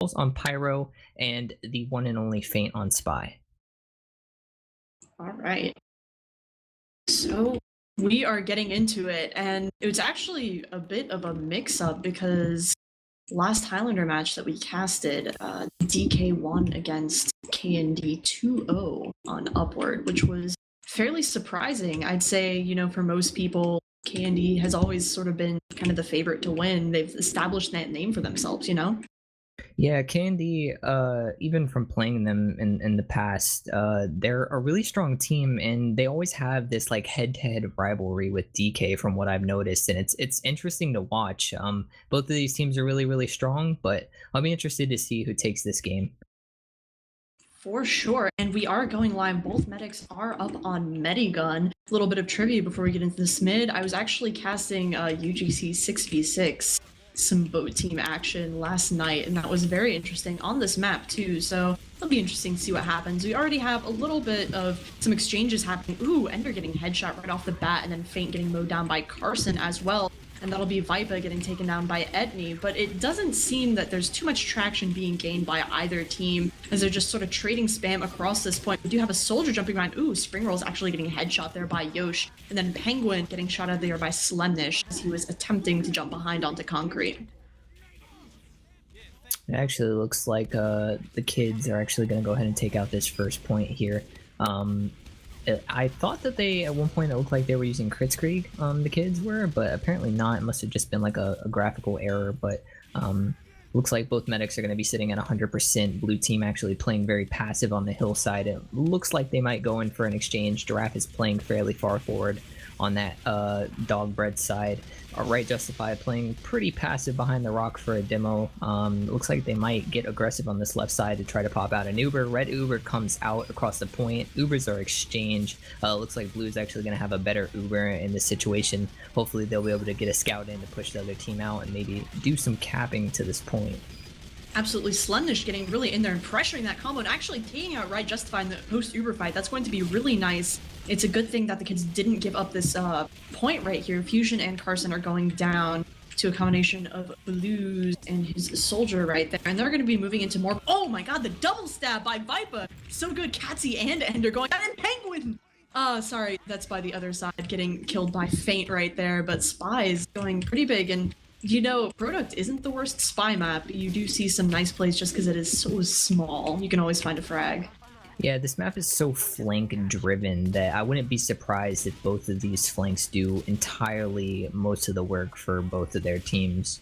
Smiles on Pyro, and the one and only Faint on Spy. All right. So we are getting into it, and it was actually a bit of a mix-up because last Highlander match that we casted, DK won against KND 2-0 on Upward, which was fairly surprising. I'd say, for most people, KND has always sort of been kind of the favorite to win. They've established that name for themselves. Yeah, Candy, even from playing them in the past, they're a really strong team, and they always have this like head-to-head rivalry with DK from what I've noticed, and it's interesting to watch. Both of these teams are really strong, but I'll be interested to see who takes this game. For sure. And we are going live. Both medics are up on Medigun. A little bit of trivia before we get into this mid. I was actually casting UGC 6v6, some boat team action last night, and that was very interesting on this map too. So it'll be interesting to see what happens. We already have a little bit of some exchanges happening. Ooh, Ender getting headshot right off the bat, and then Faint getting mowed down by Carson as well. And that'll be Vipa getting taken down by Etney, but it doesn't seem that there's too much traction being gained by either team, as they're just sort of trading spam across this point. We do have a soldier jumping around. Ooh, Springroll's actually getting headshot there by Yosh, and then Penguin getting shot out of there by Slemnish as he was attempting to jump behind onto concrete. It actually looks like the kids are actually going to go ahead and take out this first point here. I thought that they, at one point, it looked like they were using Kritzkrieg, the kids were, but apparently not. It must have just been like a graphical error, but looks like both medics are going to be sitting at 100%. Blue team actually playing very passive on the hillside. It looks like they might go in for an exchange. Giraffe is playing fairly far forward on that dog bread side. Right Justified playing pretty passive behind the rock for a demo. Looks like they might get aggressive on this left side to try to pop out an Uber. Red Uber comes out across the point. Ubers are exchanged. Looks like Blue's actually going to have a better Uber in this situation. Hopefully they'll be able to get a scout in to push the other team out and maybe do some capping to this point. Absolutely. Slemnish getting really in there and pressuring that combo and actually taking out Right Justified in the post-Uber fight. That's going to be really nice. It's a good thing that the kids didn't give up this point right here. Fusion and Carson are going down to a combination of Blues and his soldier right there. And they're going to be moving into more... Oh my god, the double stab by Vipa! So good. Katsy and Ender going down, and Penguin! Sorry, that's by the other side, getting killed by Faint right there. But Spy is going pretty big, and Product isn't the worst spy map. You do see some nice plays just because it is so small. You can always find a frag. Yeah, this map is so flank-driven that I wouldn't be surprised if both of these flanks do entirely most of the work for both of their teams.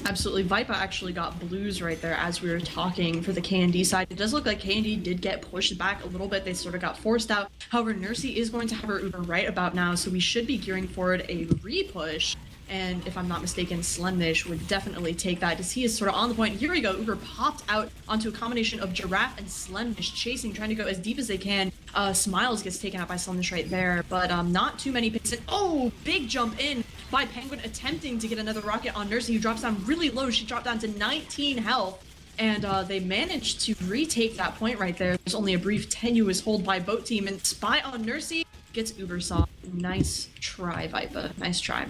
Absolutely. Vipa actually got Blues right there as we were talking for the KND side. It does look like KND did get pushed back a little bit. They sort of got forced out. However, Nursey is going to have her Uber right about now, so we should be gearing forward a re-push. And if I'm not mistaken, Slemnish would definitely take that, as he is sort of on the point. Here we go. Uber popped out onto a combination of Giraffe and Slemnish, chasing, trying to go as deep as they can. Smiles gets taken out by Slemnish right there, but not too many picks. And oh, big jump in by Penguin, attempting to get another rocket on Nursey, who drops down really low. She dropped down to 19 health. And they managed to retake that point right there. There's only a brief tenuous hold by Boat Team, and Spy on Nursey gets Uber saw. Nice try, Vipa. Nice try.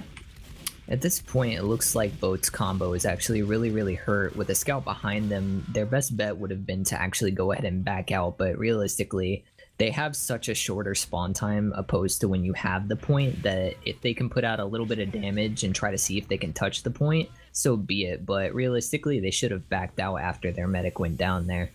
At this point, it looks like Boat's combo is actually really hurt. With a scout behind them, their best bet would have been to actually go ahead and back out, but realistically, they have such a shorter spawn time opposed to when you have the point that if they can put out a little bit of damage and try to see if they can touch the point, so be it. But realistically, they should have backed out after their medic went down there.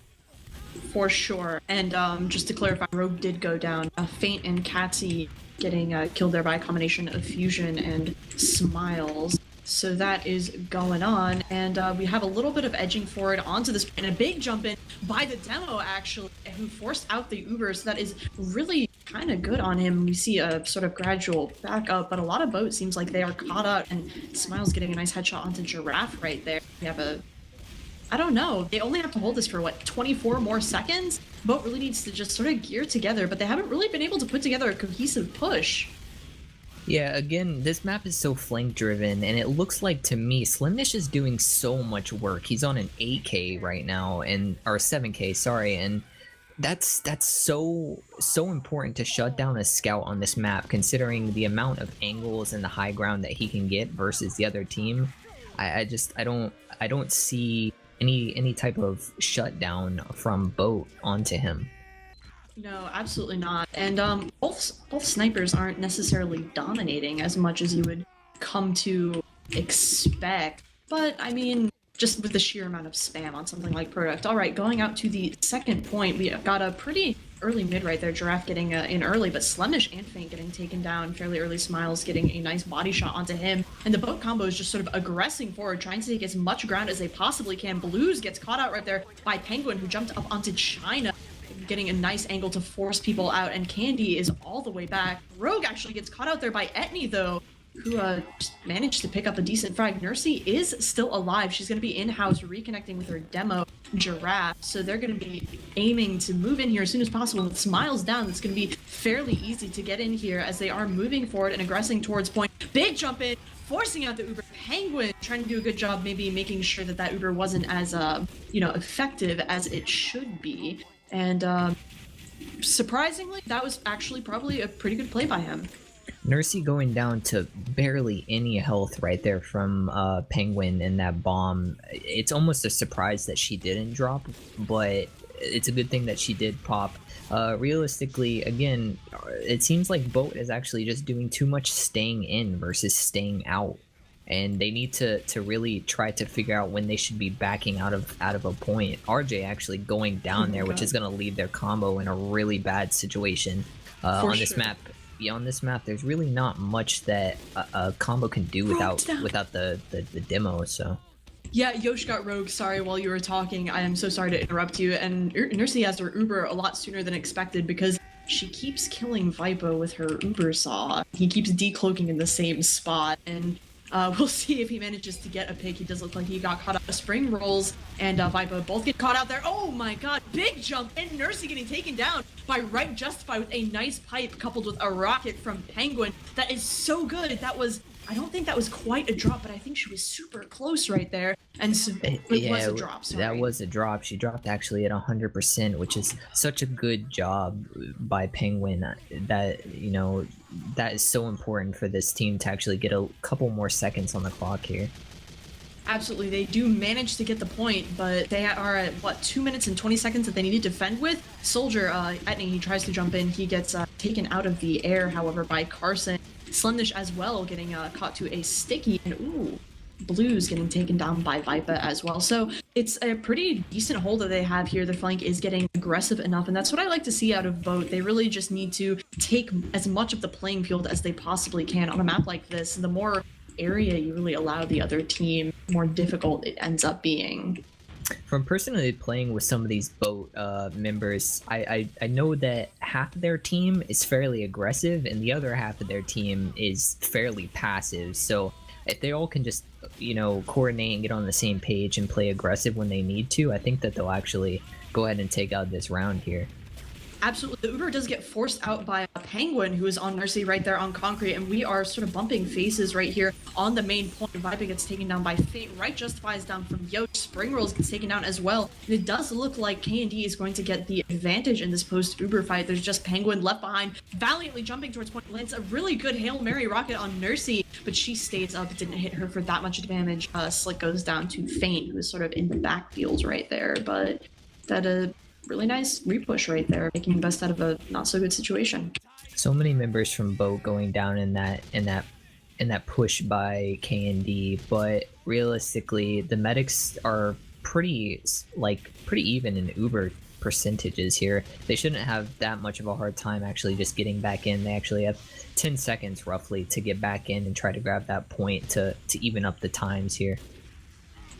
For sure. And just to clarify, Rogue did go down. Faint and Katsy getting killed there by a combination of Fusion and Smiles. So that is going on, and we have a little bit of edging forward onto this, and a big jump in by the demo, actually, who forced out the Uber, so that is really kind of good on him. We see a sort of gradual backup, but a lot of boats seems like they are caught up, and Smiles getting a nice headshot onto Giraffe right there. We have a... I don't know, they only have to hold this for, what, 24 more seconds? Boat really needs to just sort of gear together, but they haven't really been able to put together a cohesive push. Yeah, again, this map is so flank-driven, and it looks like, to me, Slimnish is doing so much work. He's on an 8K right now, or 7K, sorry, and that's so important to shut down a scout on this map, considering the amount of angles and the high ground that he can get versus the other team. I don't see any type of shutdown from Bote onto him. No, absolutely not. And both snipers aren't necessarily dominating as much as you would come to expect. But I mean, just with the sheer amount of spam on something like Product. All right, going out to the second point, we got a pretty early mid right there. Giraffe getting in early, but Slemnish and Faint getting taken down fairly early. Smiles getting a nice body shot onto him. And the Bote combo is just sort of aggressing forward, trying to take as much ground as they possibly can. Blues gets caught out right there by Penguin, who jumped up onto China, getting a nice angle to force people out, and Candy is all the way back. Rogue actually gets caught out there by Etney, though, who just managed to pick up a decent frag. Nursey is still alive. She's going to be in-house reconnecting with her demo, Giraffe, so they're going to be aiming to move in here as soon as possible. With Smiles down, it's going to be fairly easy to get in here as they are moving forward and aggressing towards point. Big jump in, forcing out the Uber. Penguin trying to do a good job maybe making sure that that Uber wasn't as, effective as it should be. And surprisingly, that was actually probably a pretty good play by him. Nursey going down to barely any health right there from Penguin and that bomb. It's almost a surprise that she didn't drop, but it's a good thing that she did pop. Realistically, again, it seems like Bote is actually just doing too much staying in versus staying out. And they need to really try to figure out when they should be backing out of a point. RJ actually going down there, which is going to leave their combo in a really bad situation on this map. Beyond this map, there's really not much that a combo can do without the demo. So yeah, Yosh got rogue. Sorry, while you were talking, I am so sorry to interrupt you. And Nursey has her Uber a lot sooner than expected because she keeps killing Vipo with her Uber saw. He keeps decloaking in the same spot, and we'll see if he manages to get a pick. He does look like he got caught out. Spring Rolls and Vipo both get caught out there. Oh my god, big jump, and Nursey getting taken down by Right Justify with a nice pipe coupled with a rocket from Penguin. That is so good. That was, I don't think that was quite a drop, but I think she was super close right there. And so it was a drop. Sorry. That was a drop. She dropped actually at 100%, which is such a good job by Penguin. That, you know, that is so important for this team to actually get a couple more seconds on the clock here. Absolutely, they do manage to get the point, but they are at, what, 2 minutes and 20 seconds that they need to defend with? Soldier, Etney, he tries to jump in. He gets taken out of the air, however, by Carson. Slemnish as well, getting caught to a sticky, and ooh, Blues getting taken down by Vipa as well. So it's a pretty decent hold that they have here. The flank is getting aggressive enough, and that's what I like to see out of Bote. They really just need to take as much of the playing field as they possibly can on a map like this. The more area you really allow the other team, more difficult it ends up being. From personally playing with some of these Bote members, I know that half of their team is fairly aggressive and the other half of their team is fairly passive. So if they all can just, you know, coordinate and get on the same page and play aggressive when they need to, I think that they'll actually go ahead and take out this round here. Absolutely. The Uber does get forced out by a Penguin who is on Nursey right there on concrete, and we are sort of bumping faces right here on the main point. Viper gets taken down by Fate. Right Justifies down from Yosh. Spring Rolls gets taken down as well. And it does look like K&D is going to get the advantage in this post-Uber fight. There's just Penguin left behind, valiantly jumping towards point. Lands a really good Hail Mary rocket on Nursey, but she stays up. It didn't hit her for that much damage. Slick goes down to Faint, who is sort of in the backfield right there, but that really nice repush right there, making the best out of a not so good situation. So many members from Bote going down in that push by K&D, but realistically the medics are pretty even in Uber percentages here. They shouldn't have that much of a hard time actually just getting back in. They actually have 10 seconds roughly to get back in and try to grab that point to even up the times here.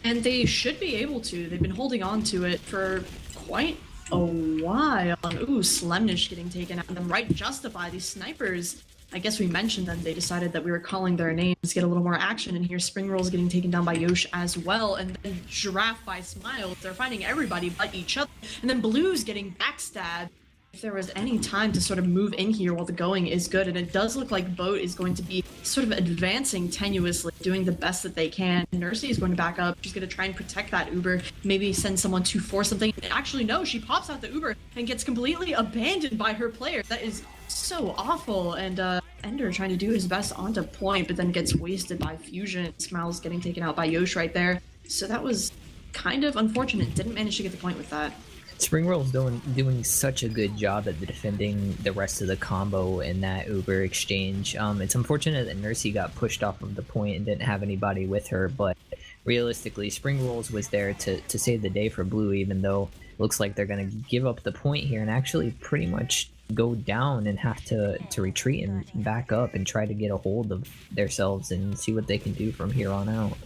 And they should be able to. They've been holding on to it for quite a while. Ooh, Slemnish getting taken out. And then Right Justify, these snipers, I guess we mentioned them. They decided that we were calling their names, get a little more action in here. Spring Rolls getting taken down by Yosh as well. And then Giraffe by Smiles. They're finding everybody but each other. And then Blues getting backstabbed. If there was any time to sort of move in here while the going is good, and it does look like Bote is going to be sort of advancing tenuously, doing the best that they can. Nursey is going to back up. She's going to try and protect that Uber, maybe send someone to force something. Actually, no, she pops out the Uber and gets completely abandoned by her player. That is so awful. And Ender trying to do his best onto point, but then gets wasted by Fusion. Smiles getting taken out by Yosh right there. So that was kind of unfortunate. Didn't manage to get the point with that. Springroll's doing such a good job at defending the rest of the combo in that Uber exchange. It's unfortunate that Nursey got pushed off of the point and didn't have anybody with her, but realistically, Springrolls was there to save the day for Blue, even though it looks like they're going to give up the point here and actually pretty much go down and have to retreat and back up and try to get a hold of themselves and see what they can do from here on out.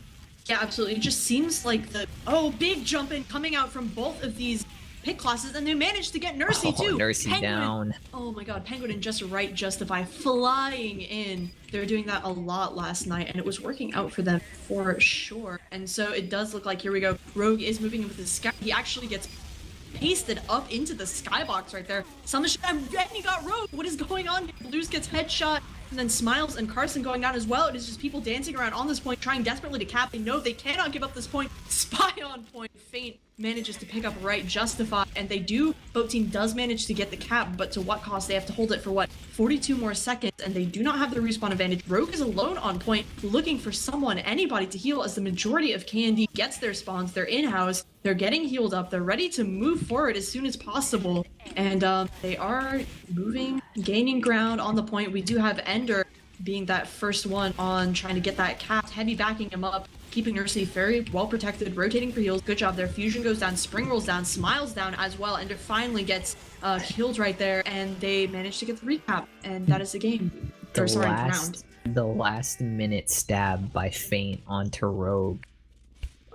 Yeah, absolutely. It just seems like the big jump in coming out from both of these pick classes, and they managed to get Nursey too. Nursey Penguin, down. Oh my god, Penguin and Just Right Justify flying in. They were doing that a lot last night, and it was working out for them for sure. And so it does look like, here we go, Rogue is moving in with his scout. He actually gets pasted up into the skybox right there. And he got Rogue. What is going on? Blues gets headshot. And then Smiles and Carson going down as well. It is just people dancing around on this point, trying desperately to cap. They know they cannot give up this point. Spy on point. Feint manages to pick up Right Justify, and they do. Boat team does manage to get the cap, but to what cost? They have to hold it for what? 42 more seconds, and they do not have the respawn advantage. Rogue is alone on point, looking for someone, anybody to heal, as the majority of KND gets their spawns. They're in-house. They're getting healed up. They're ready to move forward as soon as possible. And they are moving, gaining ground on the point. We do have Ender being that first one on, trying to get that cap. Heavy backing him up, keeping Nursey very well protected, rotating for heals. Good job there. Fusion goes down, Spring rolls down, Smiles down as well. Ender finally gets killed right there, and they manage to get the recap, and that is the game. The last minute stab by Feint onto Rogue.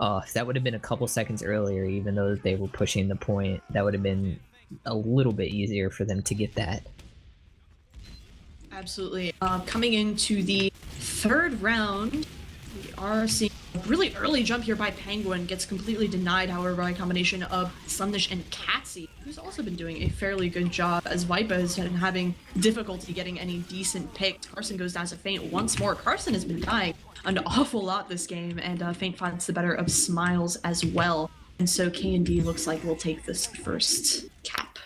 If that would have been a couple seconds earlier, even though they were pushing the point, that would have been a little bit easier for them to get that. Absolutely. Coming into the third round, we are seeing a really early jump here by Penguin. Gets completely denied, however, by a combination of Slumdish and Catsy, who's also been doing a fairly good job, as Vipa has been having difficulty getting any decent picks. Carson goes down to Feint once more. Carson has been dying an awful lot this game, and Feint finds the better of Smiles as well. And so K&D looks like we'll take this first cap.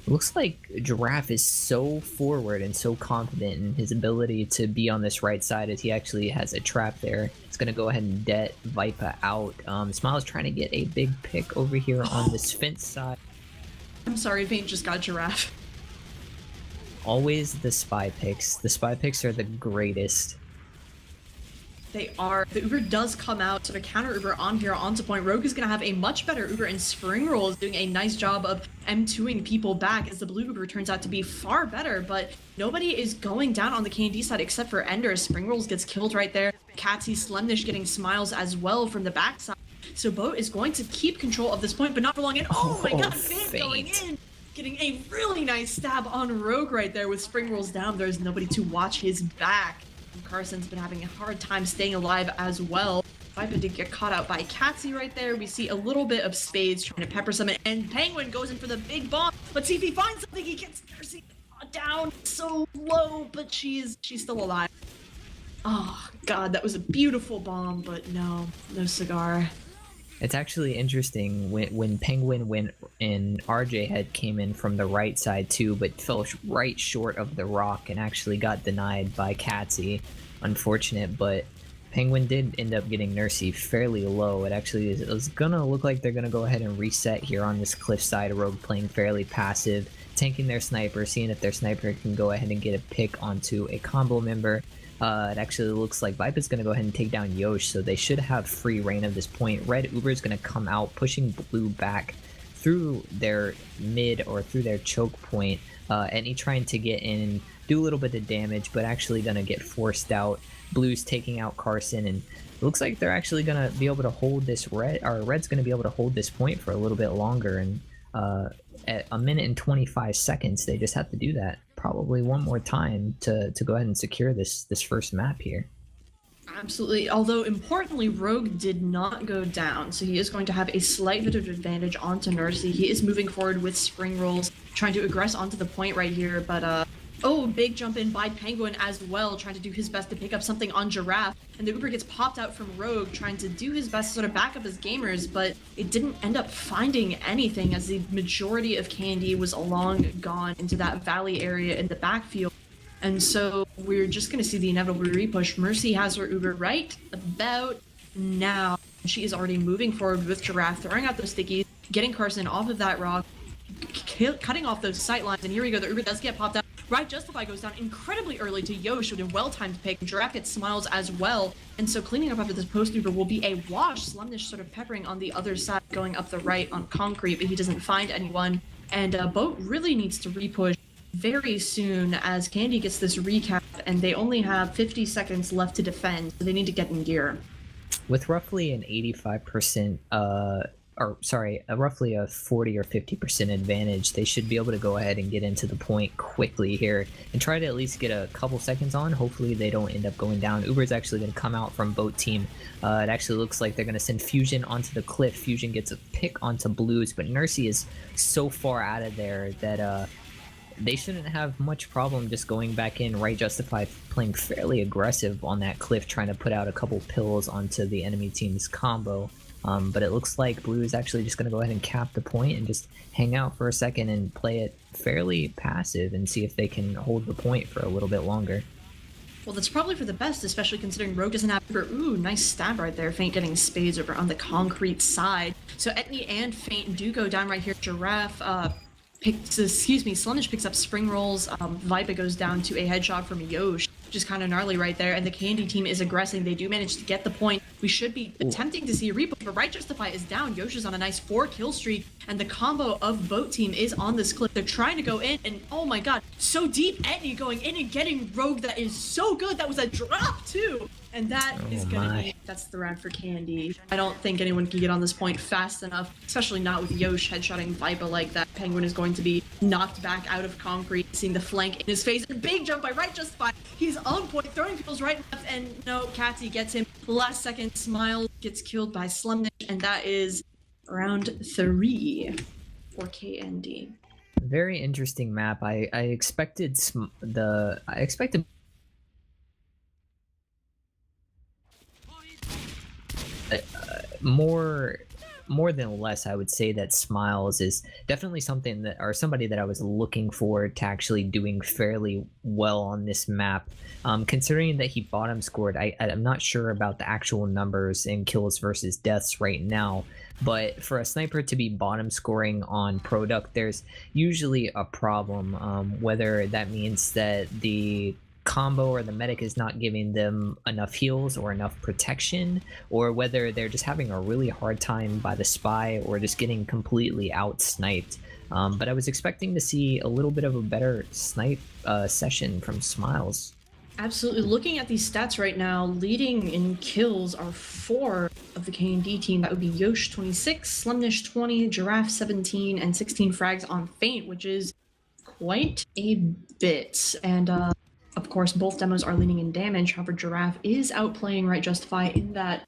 Looks like Giraffe is so forward and so confident in his ability to be on this right side, as he actually has a trap there. It's going to go ahead and det Vipa out. Smiles trying to get a big pick over here on this fence side. I'm sorry, Feint just got Giraffe. Always the spy picks. The spy picks are the greatest. They are. The Uber does come out, so the counter Uber on here onto point. Rogue is going to have a much better Uber, and Springroll is doing a nice job of M2ing people back, as the blue Uber turns out to be far better, but nobody is going down on the K&D side except for Ender. Springrolls gets killed right there. Catsy Slemnish getting Smiles as well from the backside. So Bote is going to keep control of this point, but not for long. And oh my god, Feint going in! Getting a really nice stab on Rogue right there with Springrolls down. There's nobody to watch his back. Carson's been having a hard time staying alive as well. Vipa did get caught out by Catsy right there. We see a little bit of Spades trying to pepper some, and Penguin goes in for the big bomb. Let's see if he finds something. He gets Nursey down so low, but she's still alive. Oh god, that was a beautiful bomb, but no cigar. It's actually interesting when Penguin went and RJ Head came in from the right side too, but fell right short of the rock and actually got denied by Catsy. Unfortunate, but Penguin did end up getting Nursey fairly low. It was gonna look like they're gonna go ahead and reset here on this cliffside. Rogue playing fairly passive, tanking their sniper, seeing if their sniper can go ahead and get a pick onto a combo member. It actually looks like Vipa's going to go ahead and take down Yosh, so they should have free reign of this point. Red Uber is going to come out, pushing Blue back through their mid or through their choke point, and he trying to get in and do a little bit of damage, but actually going to get forced out. Blue's taking out Carson, and it looks like they're actually going to be able to hold this Red's going to be able to hold this point for a little bit longer, and at 1 minute and 25 seconds, they just have to do that probably one more time to go ahead and secure this first map here. Absolutely. Although importantly, Rogue did not go down, so he is going to have a slight bit of advantage onto Nursey. He is moving forward with spring rolls, trying to aggress onto the point right here, but big jump in by Penguin as well, trying to do his best to pick up something on Giraffe, and the Uber gets popped out from Rogue, trying to do his best to sort of back up his gamers, but it didn't end up finding anything, as the majority of Candy was long gone into that valley area in the backfield. And so we're just going to see the inevitable repush. Mercy has her Uber right about now. She is already moving forward with Giraffe, throwing out those stickies, getting Carson off of that rock, cutting off those sight lines, and here we go. The Uber does get popped out. Right Justify goes down incredibly early to Yosh with a well-timed pick. Giraffe gets Smiles as well, and so cleaning up after this post Uber will be a wash. Slumnish sort of peppering on the other side, going up the right on concrete, but he doesn't find anyone. And Bote really needs to repush very soon as Candy gets this recap, and they only have 50 seconds left to defend, so they need to get in gear. With roughly an 85%, roughly a 40 or 50% advantage, they should be able to go ahead and get into the point quickly here and try to at least get a couple seconds on. Hopefully they don't end up going down. Uber's actually going to come out from Bote team. It actually looks like they're going to send Fusion onto the cliff. Fusion gets a pick onto Blues, but Nursey is so far out of there that they shouldn't have much problem just going back in. Right Justify playing fairly aggressive on that cliff, trying to put out a couple pills onto the enemy team's combo. But it looks like Blue is actually just going to go ahead and cap the point and just hang out for a second and play it fairly passive and see if they can hold the point for a little bit longer. Well, that's probably for the best, especially considering Rogue doesn't have Uber. Ooh, nice stab right there. Feint getting spades over on the concrete side. So Etney and Feint do go down right here. Giraffe Slunish picks up spring rolls. Vipa goes down to a headshot from Yosh, which is kind of gnarly right there. And the Candy team is aggressing. They do manage to get the point. We should be attempting to see a replay, but Right Justify is down. Yosh is on a nice 4-kill streak, and the combo of Bote team is on this cliff. They're trying to go in, and oh my god, so deep. Etney going in and getting Rogue. That is so good. That was a drop too. And that is gonna be, that's the round for Candy. I don't think anyone can get on this point fast enough, especially not with Yosh headshotting Vipa like that. Penguin is going to be knocked back out of concrete, seeing the flank in his face. A big jump by Right Justify. He's on point, throwing kills right and left, and no, Catty gets him. Last second, Smile gets killed by Slumnish, and that is round 3 for KND. Very interesting map. I expected more than less. I would say that Smiles is definitely somebody that I was looking forward to actually doing fairly well on this map. Considering that he bottom scored, I'm not sure about the actual numbers in kills versus deaths right now, but for a sniper to be bottom scoring on product, there's usually a problem, whether that means that the combo or the medic is not giving them enough heals or enough protection, or whether they're just having a really hard time by the spy or just getting completely out sniped. But I was expecting to see a little bit of a better snipe session from Smiles. Absolutely. Looking at these stats right now, leading in kills are 4 of the K&D team. That would be Yosh 26, Slumnish 20, Giraffe 17, and 16 frags on Feint, which is quite a bit. And of course, both demos are leading in damage. However, Giraffe is outplaying Right Justify in that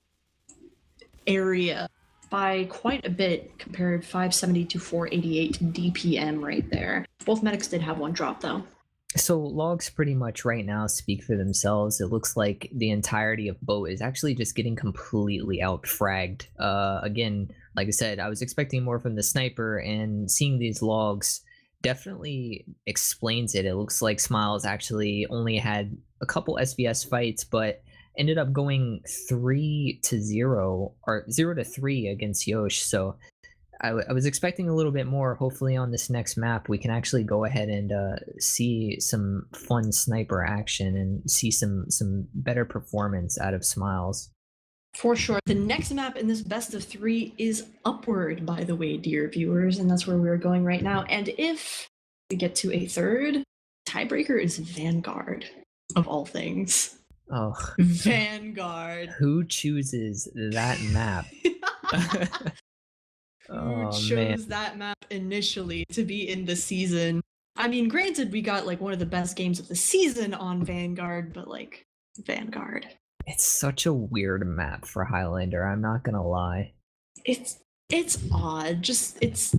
area by quite a bit, compared 570 to 488 DPM right there. Both medics did have one drop though. So logs pretty much right now speak for themselves. It looks like the entirety of Bote is actually just getting completely out-fragged. Again, like I said, I was expecting more from the sniper, and seeing these logs definitely explains it. It looks like Smiles actually only had a couple SBS fights, but ended up going 3-0 or 0-3 against Yosh. So I was expecting a little bit more. Hopefully on this next map we can actually go ahead and see some fun sniper action and see some better performance out of Smiles. For sure. The next map in this best of 3 is Upward, by the way, dear viewers, and that's where we're going right now. And if we get to a third, tiebreaker is Vanguard, of all things. Oh, Vanguard. Who chooses that map? Who chose that map initially to be in the season? I mean, granted, we got like one of the best games of the season on Vanguard, but like, Vanguard. It's such a weird map for Highlander, I'm not gonna lie. It's odd. Just it's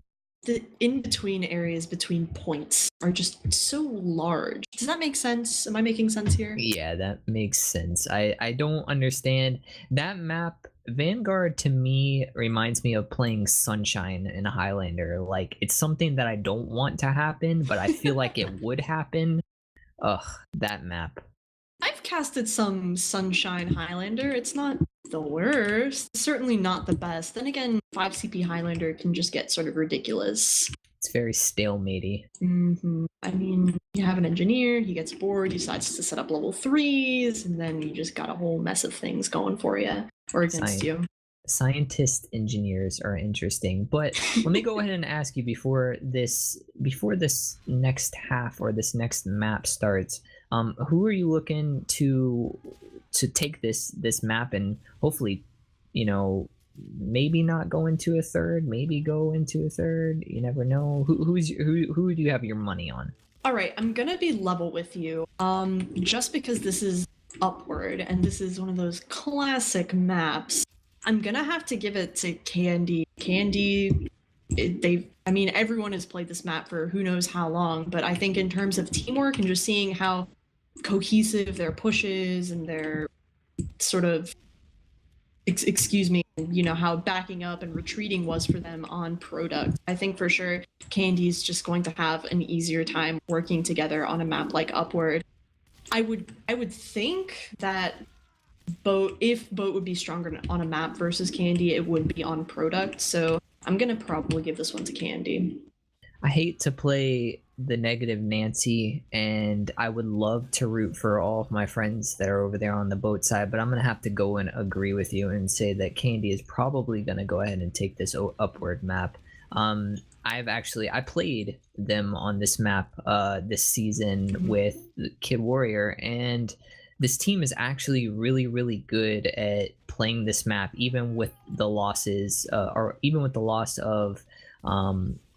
the in-between areas between points are just so large. Does that make sense? Am I making sense here? Yeah, that makes sense. I don't understand that map. Vanguard to me reminds me of playing Sunshine in Highlander. Like, it's something that I don't want to happen, but I feel like it would happen. Ugh, that map. I've casted some Sunshine Highlander. It's not the worst. Certainly not the best. Then again, 5 CP Highlander can just get sort of ridiculous. It's very stalematey. I mean, you have an engineer, he gets bored, he decides to set up level 3s, and then you just got a whole mess of things going for you, or against you. Scientist engineers are interesting, but let me go ahead and ask you before this next half or this next map starts, who are you looking to take this map and hopefully, you know, maybe not go into a third, maybe go into a third, you never know. Who do you have your money on? All right, I'm gonna be level with you. Just because this is upward and this is one of those classic maps, I'm gonna have to give it to Candy. Candy, I mean, everyone has played this map for who knows how long, but I think in terms of teamwork and just seeing how cohesive their pushes and their sort of, excuse me, you know, how backing up and retreating was for them on product. I think for sure Candy's just going to have an easier time working together on a map like Upward. I would think that if Bote would be stronger on a map versus Candy, it would be on product. So I'm gonna probably give this one to Candy. I hate to play the negative Nancy, and I would love to root for all of my friends that are over there on the Bote side, but I'm gonna have to go and agree with you and say that Candy is probably gonna go ahead and take this Upward map. I played them on this map this season with Kid Warrior, and this team is actually really, really good at playing this map, even with the losses, or even with the loss of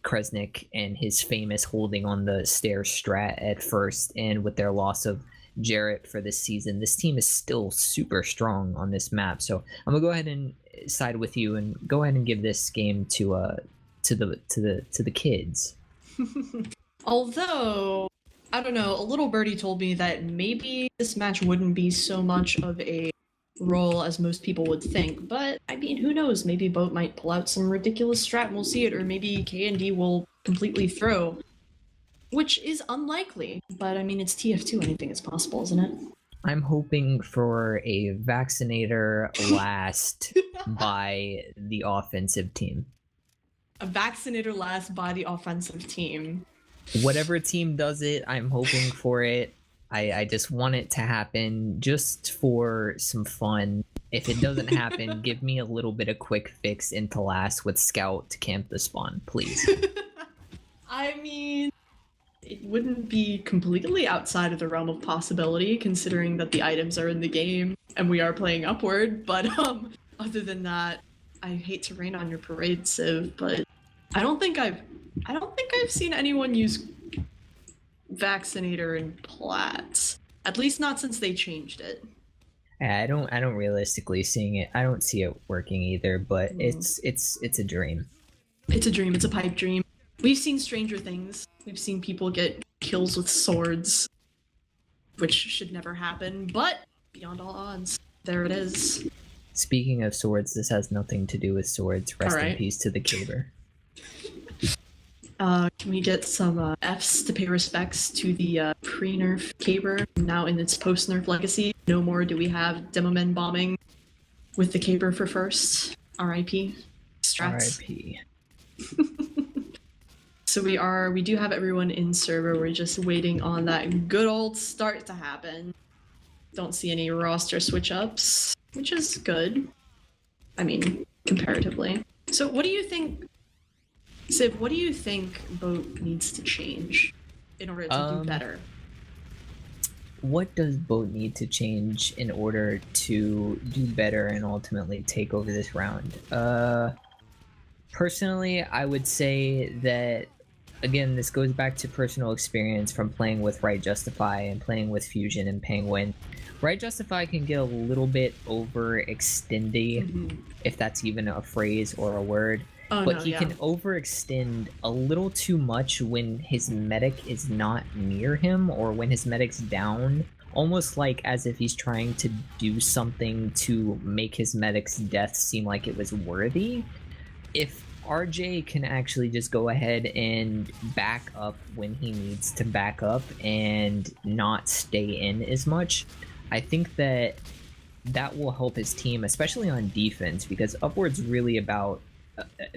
Kresnik and his famous holding on the stair strat at first, and with their loss of Jarrett for this season. This team is still super strong on this map, so I'm gonna go ahead and side with you and go ahead and give this game to the kids. Although, I don't know, a little birdie told me that maybe this match wouldn't be so much of a role as most people would think, but I mean, who knows? Maybe Bote might pull out some ridiculous strat and we'll see it, or maybe K&D will completely throw, which is unlikely, but I mean, it's TF2, anything is possible, isn't it? I'm hoping for a vaccinator last by the offensive team. A vaccinator last by the offensive team. Whatever team does it, I'm hoping for it. I just want it to happen just for some fun. If it doesn't happen, give me a little bit of quick fix into last with Scout to camp the spawn, please. I mean, it wouldn't be completely outside of the realm of possibility, considering that the items are in the game and we are playing Upward, but other than that, I hate to rain on your parade, Civ, but I don't think I've seen anyone use Vaccinator in Plat. At least not since they changed it. I don't realistically seeing it. I don't see it working either, but it's a dream. It's a dream, it's a pipe dream. We've seen stranger things. We've seen people get kills with swords, which should never happen, but beyond all odds, there it is. Speaking of swords, this has nothing to do with swords. Rest in peace to the Caber. Can we get some Fs to pay respects to the pre-nerf Caber, now in its post-nerf legacy? No more do we have Demomen bombing with the Caber for first. R.I.P. Strats. R.I.P. So we do have everyone in server. We're just waiting on that good old start to happen. Don't see any roster switch-ups, which is good. I mean, comparatively. So what do you think, Civ, what do you think Bote needs to change in order to do better? What does Bote need to change in order to do better and ultimately take over this round? Personally, I would say that, again, this goes back to personal experience from playing with Right Justify and playing with Fusion and Penguin. Right Justify can get a little bit overextendy, if that's even a phrase or a word. But he can overextend a little too much when his medic is not near him or when his medic's down, almost like as if he's trying to do something to make his medic's death seem like it was worthy. If RJ can actually just go ahead and back up when he needs to back up and not stay in as much, I think that that will help his team, especially on defense, because Upward's really about,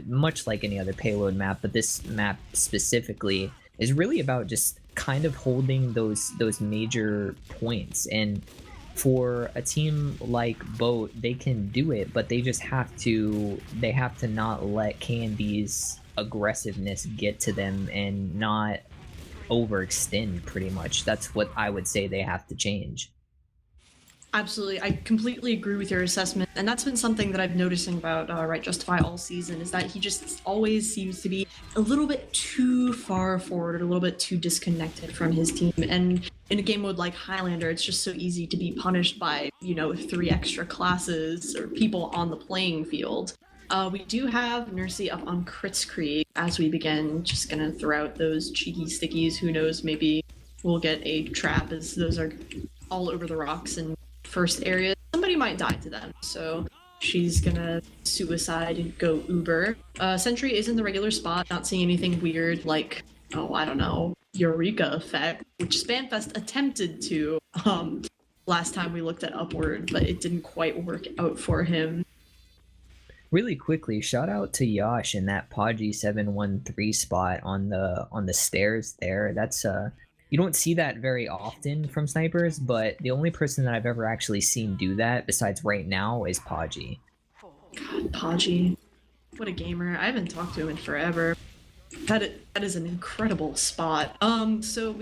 much like any other payload map, but this map specifically is really about just kind of holding those major points. And for a team like Bote, they can do it, but they just have to not let KND's aggressiveness get to them and not overextend. Pretty much, that's what I would say they have to change. Absolutely. I completely agree with your assessment. And that's been something that I've noticing about Right Justify all season, is that he just always seems to be a little bit too far forward, a little bit too disconnected from his team. And in a game mode like Highlander, it's just so easy to be punished by, 3 extra classes or people on the playing field. We do have Nursey up on Kritzkrieg as we begin. Just gonna throw out those cheeky stickies. Who knows, maybe we'll get a trap, as those are all over the rocks and first area. Somebody might die to them, so she's gonna suicide and go Uber. Sentry is in the regular spot, not seeing anything weird like, I don't know, Eureka effect, which Spanfest attempted to last time we looked at Upward, but it didn't quite work out for him. Really quickly, shout out to Yash in that Podgy 713 spot on the stairs there. That's you don't see that very often from snipers, but the only person that I've ever actually seen do that, besides right now, is Podgy. God, Podgy. What a gamer. I haven't talked to him in forever. That is an incredible spot. So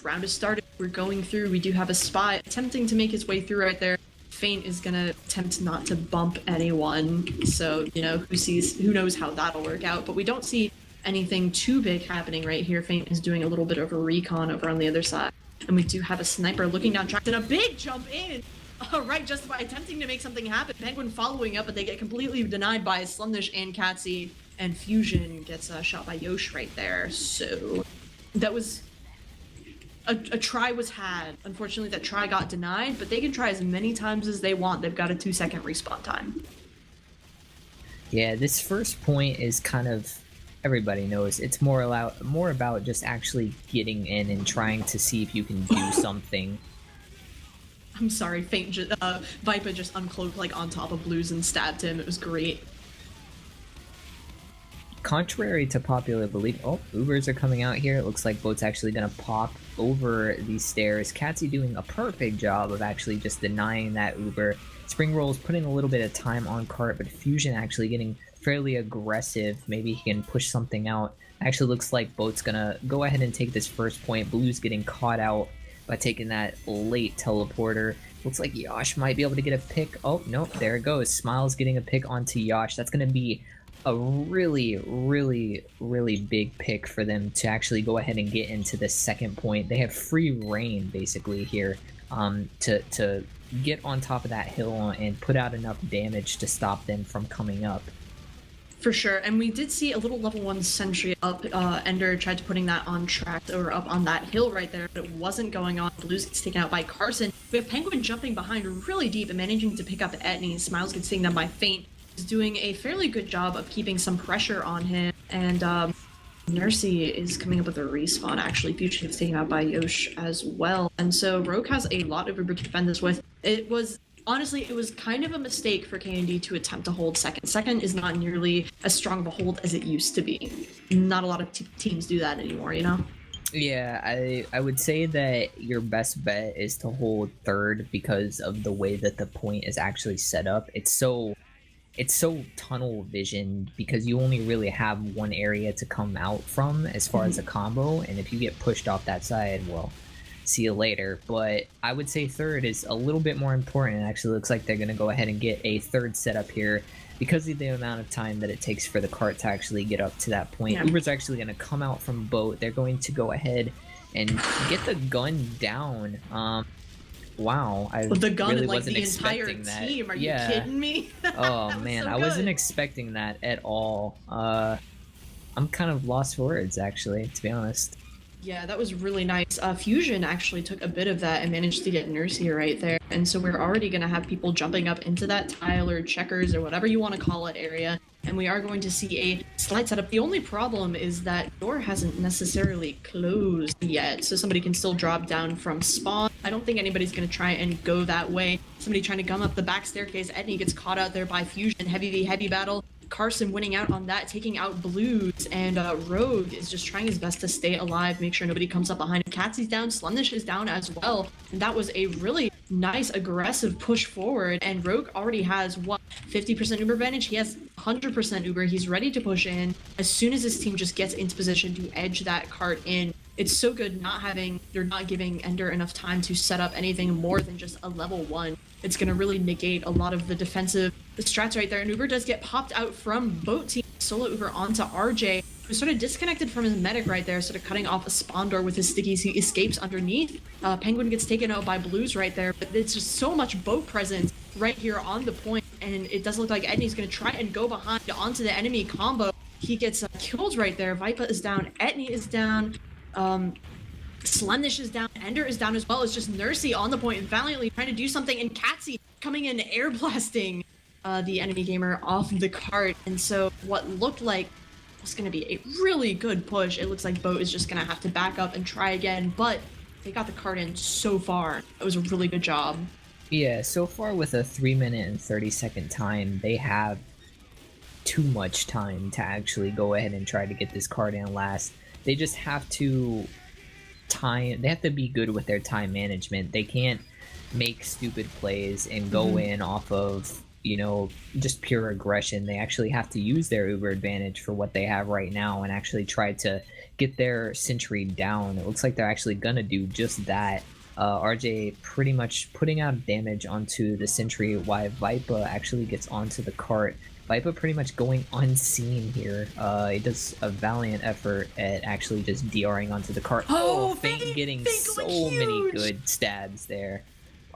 round is started. We're going through. We do have a spy attempting to make his way through right there. Feint is gonna attempt not to bump anyone. So, who knows how that'll work out. But we don't see anything too big happening right here. Feint is doing a little bit of a recon over on the other side. And we do have a sniper looking down track and a big jump in. Right, just by attempting to make something happen. Penguin following up, but they get completely denied by Slumdish and Katsy. And Fusion gets shot by Yosh right there. So that was... A try was had. Unfortunately, that try got denied, but they can try as many times as they want. They've got a 2-second respawn time. Yeah, this first point is kind of... Everybody knows it's more about just actually getting in and trying to see if you can do something. I'm sorry, Vipa just uncloaked like on top of Blues and stabbed him. It was great. Contrary to popular belief, Ubers are coming out here. It looks like Bote's actually gonna pop over these stairs. Katsy doing a perfect job of actually just denying that Uber. Spring Roll's putting a little bit of time on cart, but Fusion actually getting fairly aggressive. Maybe he can push something out. Actually looks like Bote's gonna go ahead and take this first point. Blue's getting caught out by taking that late teleporter. Looks like Yash might be able to get a pick. Oh, nope, there it goes. Smiles getting a pick onto Yash. That's gonna be a really, really, really big pick for them to actually go ahead and get into the second point. They have free reign, basically, here to get on top of that hill and put out enough damage to stop them from coming up. For sure, and we did see a little level 1 sentry up. Ender tried to putting that on track or up on that hill right there, but it wasn't going on. Blues gets taken out by Carson. We have Penguin jumping behind really deep and managing to pick up Etney. Smiles gets taken down by Feint. He's doing a fairly good job of keeping some pressure on him, and Nursey is coming up with a respawn. Actually, Future gets taken out by Yosh as well, and so Rogue has a lot of Uber to defend this with. Honestly, it was kind of a mistake for KND to attempt to hold second. Second is not nearly as strong of a hold as it used to be. Not a lot of teams do that anymore, Yeah, I would say that your best bet is to hold third because of the way that the point is actually set up. It's so tunnel vision because you only really have one area to come out from as far as a combo, and if you get pushed off that side, well, see you later. But I would say third is a little bit more important. It actually looks like they're going to go ahead and get a third setup here because of the amount of time that it takes for the cart to actually get up to that point. Yeah. Uber's actually going to come out from Bote. They're going to go ahead and get the gun down. Wow, I the gun really and, like, wasn't the entire expecting that. Team. Are you kidding me? Oh man, so I wasn't expecting that at all. I'm kind of lost for words, actually, to be honest. Yeah, that was really nice. Fusion actually took a bit of that and managed to get Nursey right there. And so we're already going to have people jumping up into that tile or checkers or whatever you want to call it area. and we are going to see a slide setup. The only problem is that door hasn't necessarily closed yet, so somebody can still drop down from spawn. I don't think anybody's going to try and go that way. Somebody trying to gum up the back staircase. Edney gets caught out there by Fusion. Heavy v heavy battle. Carson winning out on that, taking out Blues, and Rogue is just trying his best to stay alive, make sure nobody comes up behind him. Catsy's down, Slumnish is down as well, and that was a really nice aggressive push forward, and Rogue already has, what, 50% Uber advantage? He has 100% Uber. He's ready to push in as soon as his team just gets into position to edge that cart in. It's so good not giving Ender enough time to set up anything more than just a level 1. It's going to really negate a lot of the defensive strats right there. And Uber does get popped out from Bote team. Solo Uber onto RJ, who's sort of disconnected from his medic right there, sort of cutting off a spawn door with his stickies. He escapes underneath. Penguin gets taken out by Blues right there, but it's just so much boat presence right here on the point, and it does look like Edney's going to try and go behind onto the enemy combo. He gets killed right there. Vipa is down, Edney is down, Slumnish is down, Ender is down as well. It's just Nursey on the point and valiantly trying to do something, and Catsy coming in air blasting the enemy gamer off the cart. And so what looked like was going to be a really good push, it looks like Bote is just going to have to back up and try again, but they got the cart in so far. It was a really good job. Yeah, so far with a 3-minute and 30-second time, they have too much time to actually go ahead and try to get this cart in last. They just have to they have to be good with their time management. They can't make stupid plays and go in off of, you know, just pure aggression. They actually have to use their Uber advantage for what they have right now and actually try to get their sentry down. It looks like they're actually gonna do just that. RJ pretty much putting out damage onto the sentry while Vipa actually gets onto the cart. Vipa pretty much going unseen here. He does a valiant effort at actually just DRing onto the cart. Oh, Feint getting so many good stabs there.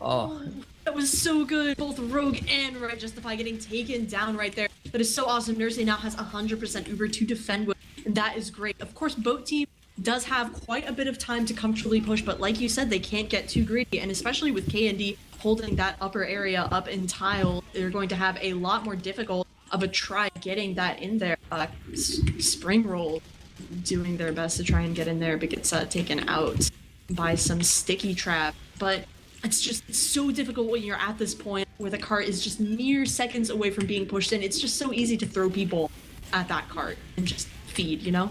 Oh, that was so good. Both Rogue and Right Justify getting taken down right there. That is so awesome. Nursey now has 100% Uber to defend with, and that is great. Of course, Bote team does have quite a bit of time to comfortably push, but like you said, they can't get too greedy, and especially with KND holding that upper area up in tile, they're going to have a lot more difficult of a try getting that in there. Spring Roll doing their best to try and get in there, but gets taken out by some sticky trap. But it's so difficult when you're at this point where the cart is just mere seconds away from being pushed in. It's just so easy to throw people at that cart and just feed, you know?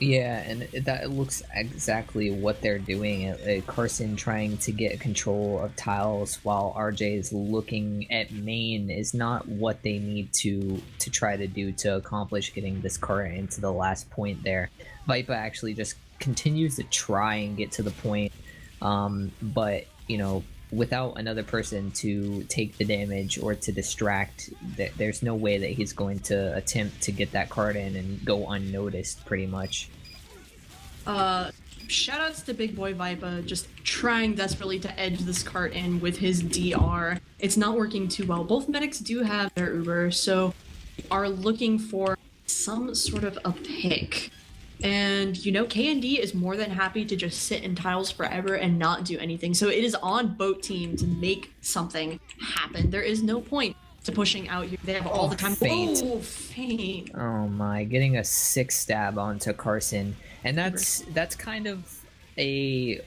Yeah, and that looks exactly what they're doing. Carson trying to get control of tiles while RJ is looking at main is not what they need to try to do to accomplish getting this cart into the last point there. Vipa actually just continues to try and get to the point, but, you know, without another person to take the damage or to distract, there's no way that he's going to attempt to get that card in and go unnoticed, pretty much. Shoutouts to Big Boy Vipa, just trying desperately to edge this cart in with his DR. It's not working too well. Both medics do have their Uber, so are looking for some sort of a pick. And, you know, KND is more than happy to just sit in tiles forever and not do anything. So it is on Bote team to make something happen. There is no point to pushing out here. They have all the time. Feint. Oh, Feint. Oh my, getting a 6 stab onto Carson. And that's kind of a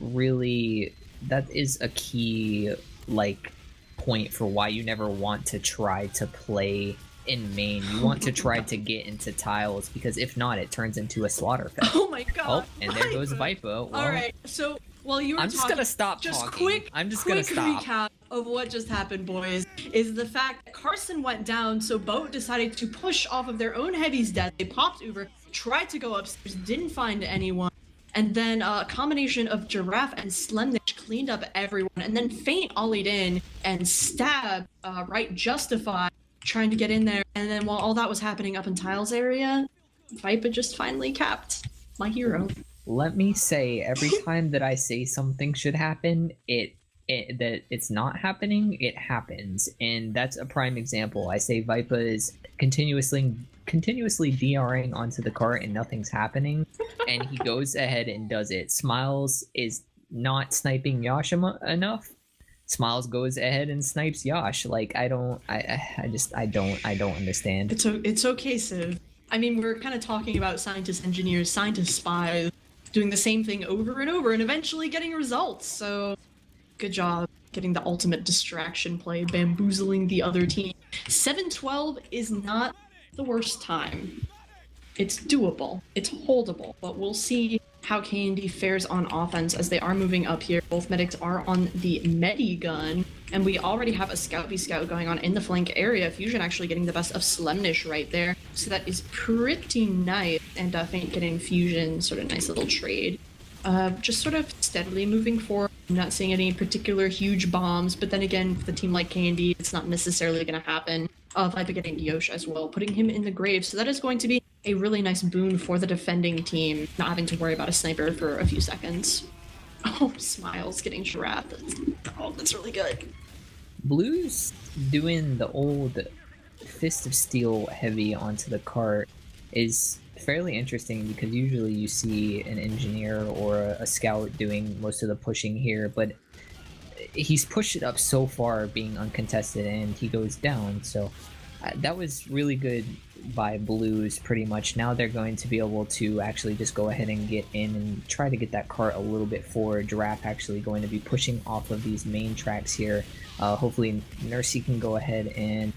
really, that is a key, like, point for why you never want to try to play in main. You want to try to get into tiles, because if not, it turns into a slaughter fest. Oh my god. Oh, and there goes Vipa. Well, alright, so while you were I'm just gonna stop talking. I'm just gonna stop. Recap of what just happened, boys, is the fact that Carson went down, so Bote decided to push off of their own heavy's death. They popped Uber, tried to go upstairs, didn't find anyone, and then a combination of Giraffe and Slumnish cleaned up everyone, and then Feint ollied in and stabbed Right Justify, trying to get in there. And then while all that was happening up in Tiles area, Vipa just finally capped. My hero. Let me say, every time that I say something should happen, that it's not happening, it happens. And that's a prime example. I say Vipa is continuously DRing onto the cart and nothing's happening, and he goes ahead and does it. Smiles is not sniping Yashima enough. Smiles goes ahead and snipes Yash. Like I don't understand. It's okay, Civ. I mean, we're kind of talking about scientists, engineers, scientists, spies, doing the same thing over and over, and eventually getting results. So, good job getting the ultimate distraction play, bamboozling the other team. 7-12 is not the worst time. It's doable, it's holdable, but we'll see how K&D fares on offense as they are moving up here. Both medics are on the medi gun, and we already have a scout v scout going on in the flank area. Fusion actually getting the best of Slemnish right there, so that is pretty nice. And Feint getting Fusion, sort of nice little trade. Just sort of steadily moving forward. I'm not seeing any particular huge bombs, but then again, for the team like K&D, it's not necessarily going to happen. Viper getting Yosh as well, putting him in the grave, so that is going to be a really nice boon for the defending team, not having to worry about a sniper for a few seconds. Oh, Smiles getting Giraffe. That's really good. Blue's doing the old Fist of Steel heavy onto the cart is fairly interesting because usually you see an engineer or a scout doing most of the pushing here, but he's pushed it up so far being uncontested and he goes down. So that was really good by Blues pretty much. Now they're going to be able to actually just go ahead and get in and try to get that cart a little bit forward. Giraffe actually going to be pushing off of these main tracks here. Hopefully Nursey can go ahead and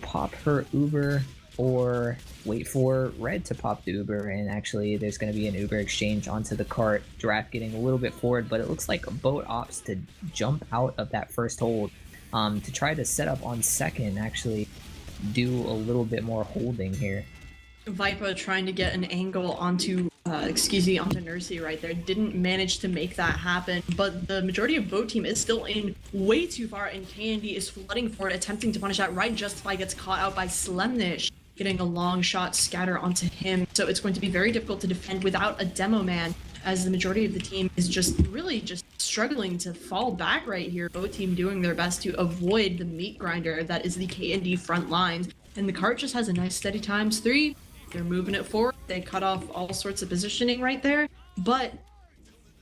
pop her Uber or wait for Red to pop the Uber, and actually there's going to be an Uber exchange onto the cart. Giraffe getting a little bit forward, but it looks like Bote opts to jump out of that first hold to try to set up on second, actually do a little bit more holding here. Vipa trying to get an angle onto onto Nursey right there. Didn't manage to make that happen, but the majority of Bote team is still in way too far, and K&D is flooding for it, attempting to punish that. Right Justify gets caught out by Slemnish, getting a long shot scatter onto him. So it's going to be very difficult to defend without a demo man, as the majority of the team is just struggling to fall back right here. Both team doing their best to avoid the meat grinder that is the K&D front lines. And the cart just has a nice steady ×3. They're moving it forward. They cut off all sorts of positioning right there. But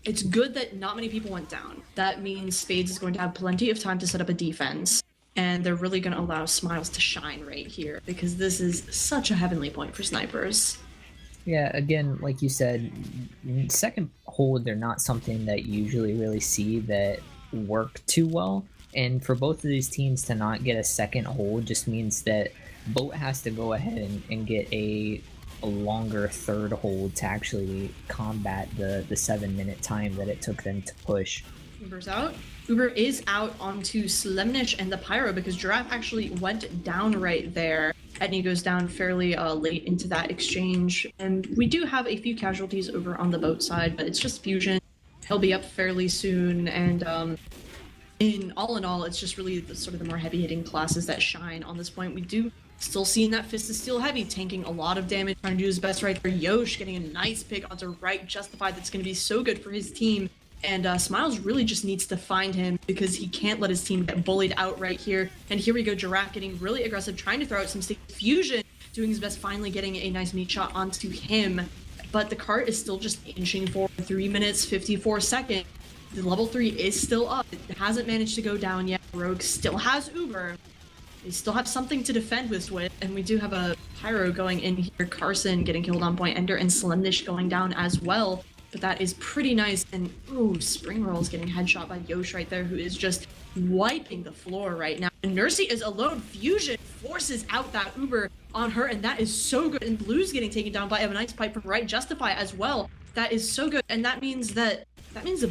it's good that not many people went down. That means Spades is going to have plenty of time to set up a defense. And they're really going to allow Smiles to shine right here, because this is such a heavenly point for snipers. Yeah, again, like you said, second hold, they're not something that you usually really see that work too well. And for both of these teams to not get a second hold just means that Bote has to go ahead and get a longer third hold to actually combat the 7-minute time that it took them to push. Uber's out. Uber is out onto Slemnish and the Pyro, because Giraffe actually went down right there. Etney goes down fairly late into that exchange, and we do have a few casualties over on the Bote side, but it's just Fusion. He'll be up fairly soon, and in all, it's just really the more heavy-hitting classes that shine on this point. We do still seeing that Fist of Steel heavy, tanking a lot of damage, trying to do his best right there. Yosh getting a nice pick onto right Justify that's going to be so good for his team. And Smiles really just needs to find him, because he can't let his team get bullied out right here. And here we go, Giraffe getting really aggressive, trying to throw out some stick. Fusion doing his best, finally getting a nice meat shot onto him. But the cart is still just inching forward. 3 minutes, 54 seconds. The level 3 is still up. It hasn't managed to go down yet. Rogue still has Uber. They still have something to defend with, and we do have a Pyro going in here. Carson getting killed on point. Ender and Slemnish going down as well. But that is pretty nice. And ooh, Spring Roll is getting headshot by Yosh right there, who is just wiping the floor right now. And Nursey is alone. Fusion forces out that Uber on her, and that is so good. And Blue's getting taken down by a nice pipe from right Justify as well. That is so good, and that means the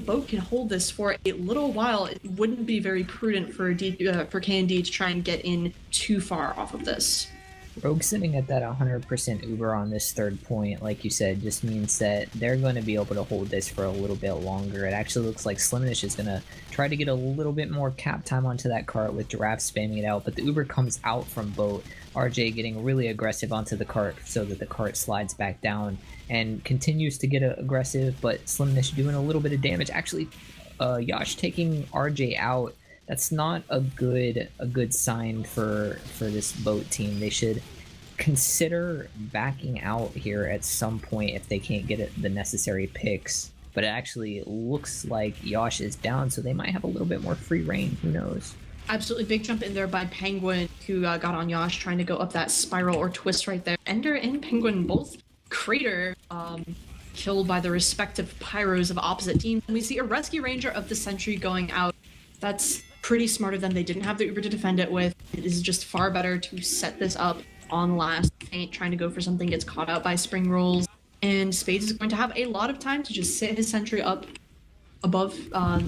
Bote can hold this for a little while. It wouldn't be very prudent for K&D to try and get in too far off of this. Rogue sitting at that 100% Uber on this third point, like you said, just means that they're going to be able to hold this for a little bit longer. It actually looks like Slimnish is going to try to get a little bit more cap time onto that cart with Giraffe spamming it out, but the Uber comes out from Bote. RJ getting really aggressive onto the cart so that the cart slides back down and continues to get aggressive, but Slimnish doing a little bit of damage. Actually, Yash taking RJ out. That's not a good sign for this Bote team. They should consider backing out here at some point if they can't get the necessary picks. but it actually looks like Yosh is down, so they might have a little bit more free reign. Who knows? Absolutely big jump in there by Penguin, who got on Yosh trying to go up that spiral or twist right there. Ender and Penguin both crater, killed by the respective pyros of opposite teams. And we see a rescue ranger of the sentry going out. That's pretty smart of them. They didn't have the Uber to defend it with. It is just far better to set this up on last feint, trying to go for something, gets caught out by spring rolls. And Spades is going to have a lot of time to just sit his sentry up above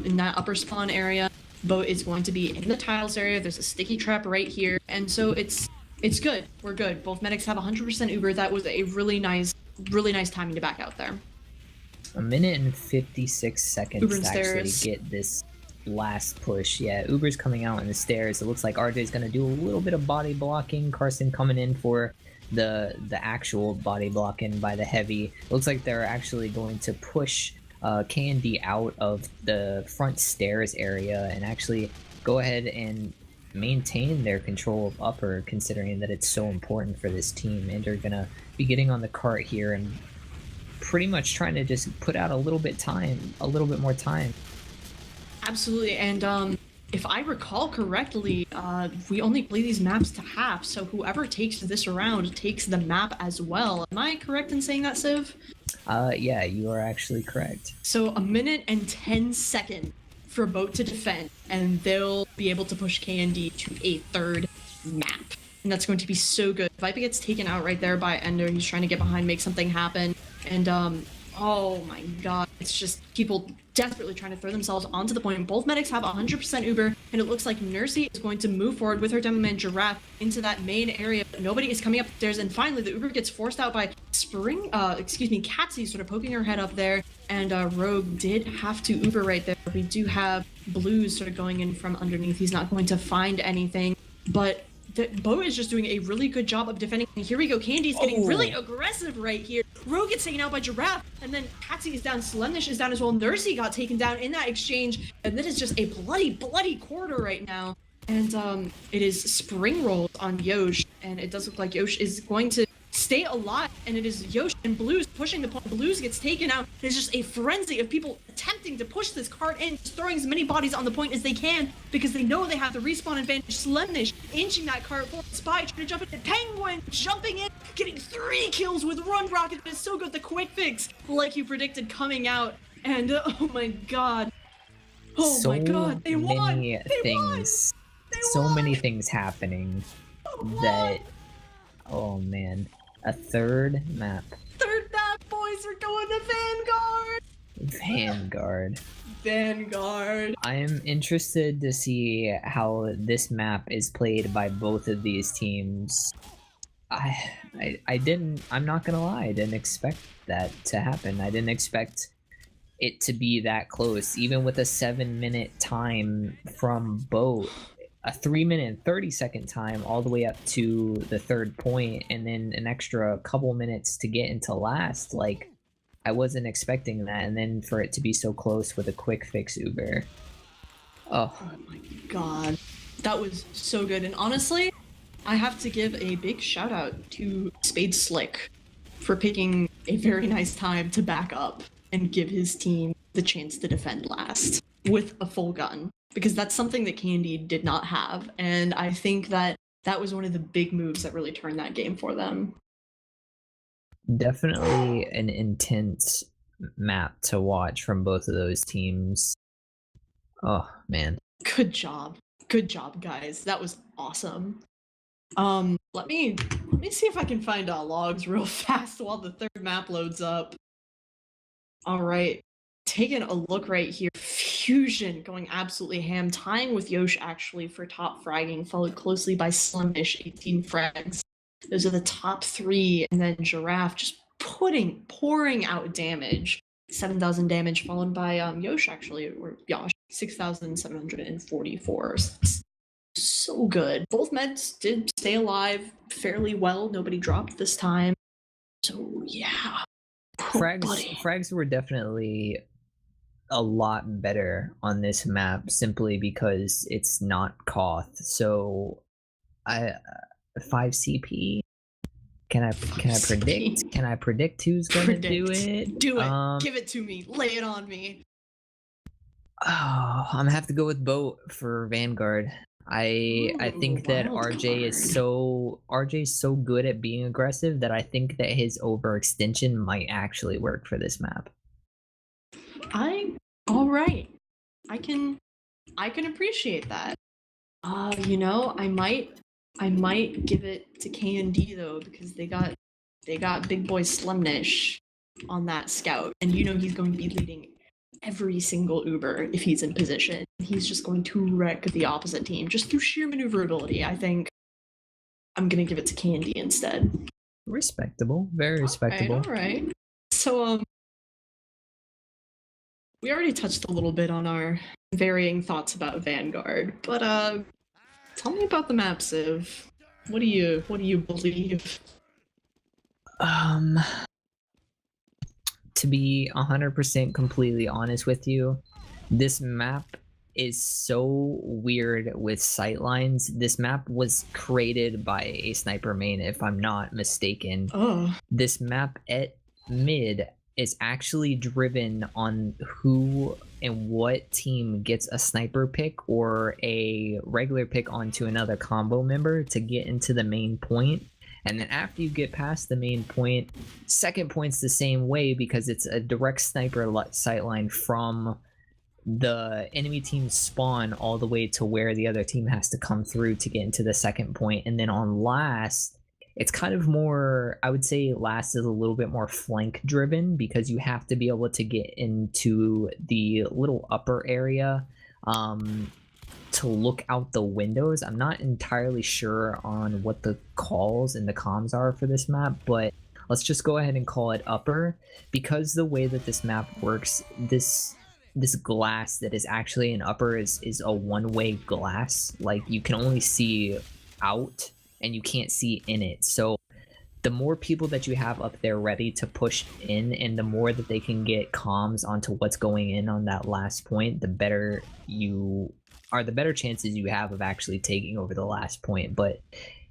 in that upper spawn area. Bote is going to be in the tiles area. There's a sticky trap right here. And so it's good. We're good. Both medics have 100% Uber. That was a really nice timing to back out there. A minute and 56 seconds Uber to stairs. actually get this last push. Yeah, Uber's coming out in the stairs. It looks like RJ's going to do a little bit of body blocking. Carson coming in for the actual body blocking by the heavy. It looks like they're actually going to push Candy out of the front stairs area and actually go ahead and maintain their control of upper, considering that it's so important for this team. And they're gonna be getting on the cart here and pretty much trying to just put out a little bit more time. Absolutely. And if I recall correctly, we only play these maps to half, so whoever takes this round takes the map as well. Am I correct in saying that, Civ? Yeah, you are actually correct. So a minute and 10 seconds for Bote to defend, and they'll be able to push KND to a third map. And that's going to be so good. Viper gets taken out right there by Ender. He's trying to get behind, make something happen. And oh my god, it's just people desperately trying to throw themselves onto the point. Both medics have 100% Uber, and it looks like Nursey is going to move forward with her demo man Giraffe into that main area, but nobody is coming upstairs. And finally, the Uber gets forced out by Catsy sort of poking her head up there, and Rogue did have to Uber right there. We do have Blues sort of going in from underneath. He's not going to find anything, but Bote is just doing a really good job of defending. And here we go. Candy's getting really aggressive right here. Rogue gets taken out by Giraffe, and then Patsy is down. Slemish is down as well. Nursey got taken down in that exchange, and that is just a bloody quarter right now. And it is spring rolls on Yosh, and it does look like Yosh is going to stay alive, and it is Yosh and Blues pushing the point. Blues gets taken out. There's just a frenzy of people attempting to push this cart in, just throwing as many bodies on the point as they can because they know they have the respawn advantage. Slemnish inching that cart forward. Spy trying to jump in. Penguin jumping in, getting 3 kills with Run Rocket. It's so good. The quick fix, like you predicted, coming out. And oh my god. Oh so my god. They won. Many they things. won. So won. many things happening that. Oh man. A third map. Third map, boys. We're going to Vanguard. Vanguard. I am interested to see how this map is played by both of these teams. I'm not gonna lie, I didn't expect that to happen. I didn't expect it to be that close, even with a 7-minute time from Bote. A 3-minute and 30-second time all the way up to the third point, and then an extra couple minutes to get into last. Like, I wasn't expecting that, and then for it to be so close with a quick fix Uber. Oh my god. That was so good. And honestly, I have to give a big shout out to Spade Slick for picking a very nice time to back up and give his team the chance to defend last with a full gun. Because that's something that Candy did not have, and I think that that was one of the big moves that really turned that game for them. Definitely an intense map to watch from both of those teams. Oh man. Good job, guys. That was awesome. Let me see if I can find logs real fast while the third map loads up. All right. Taking a look right here, Fusion going absolutely ham, tying with Yosh actually for top fragging, followed closely by Slimish, 18 frags. Those are the top 3, and then Giraffe just pouring out damage, 7,000 damage, followed by Yosh actually, or Yosh, 6,744. So good. Both meds did stay alive fairly well. Nobody dropped this time. So yeah. Frags were definitely a lot better on this map simply because it's not Koth. So 5 CP Can I predict? Can I predict who's gonna do it? Do it. Give it to me. Lay it on me. Oh, I'm gonna have to go with Bote for Vanguard. I think that RJ's so good at being aggressive that I think that his overextension might actually work for this map. All right. I can appreciate that. You know, I might give it to KND though, because they got big boy Slimnish on that scout, and you know he's going to be leading every single Uber if he's in position. He's just going to wreck the opposite team just through sheer maneuverability. I think I'm gonna give it to KND instead. Respectable, very respectable. All right. So we already touched a little bit on our varying thoughts about Vanguard, but tell me about the map, Civ. What do you believe? To be 100% completely honest with you, this map is so weird with sightlines. This map was created by a sniper main, if I'm not mistaken. Oh. This map at mid is actually driven on who and what team gets a sniper pick or a regular pick onto another combo member to get into the main point. And then after you get past the main point, second point's the same way because it's a direct sniper sightline from the enemy team's spawn all the way to where the other team has to come through to get into the second point. And then on last, it's kind of more, I would say last is a little bit more flank driven because you have to be able to get into the little upper area to look out the windows. I'm not entirely sure on what the calls and the comms are for this map, but let's just go ahead and call it upper because the way that this map works, this glass that is actually an upper is a one-way glass. Like you can only see out and you can't see in it. So the more people that you have up there ready to push in and the more that they can get comms onto what's going in on that last point, the better chances you have of actually taking over the last point. But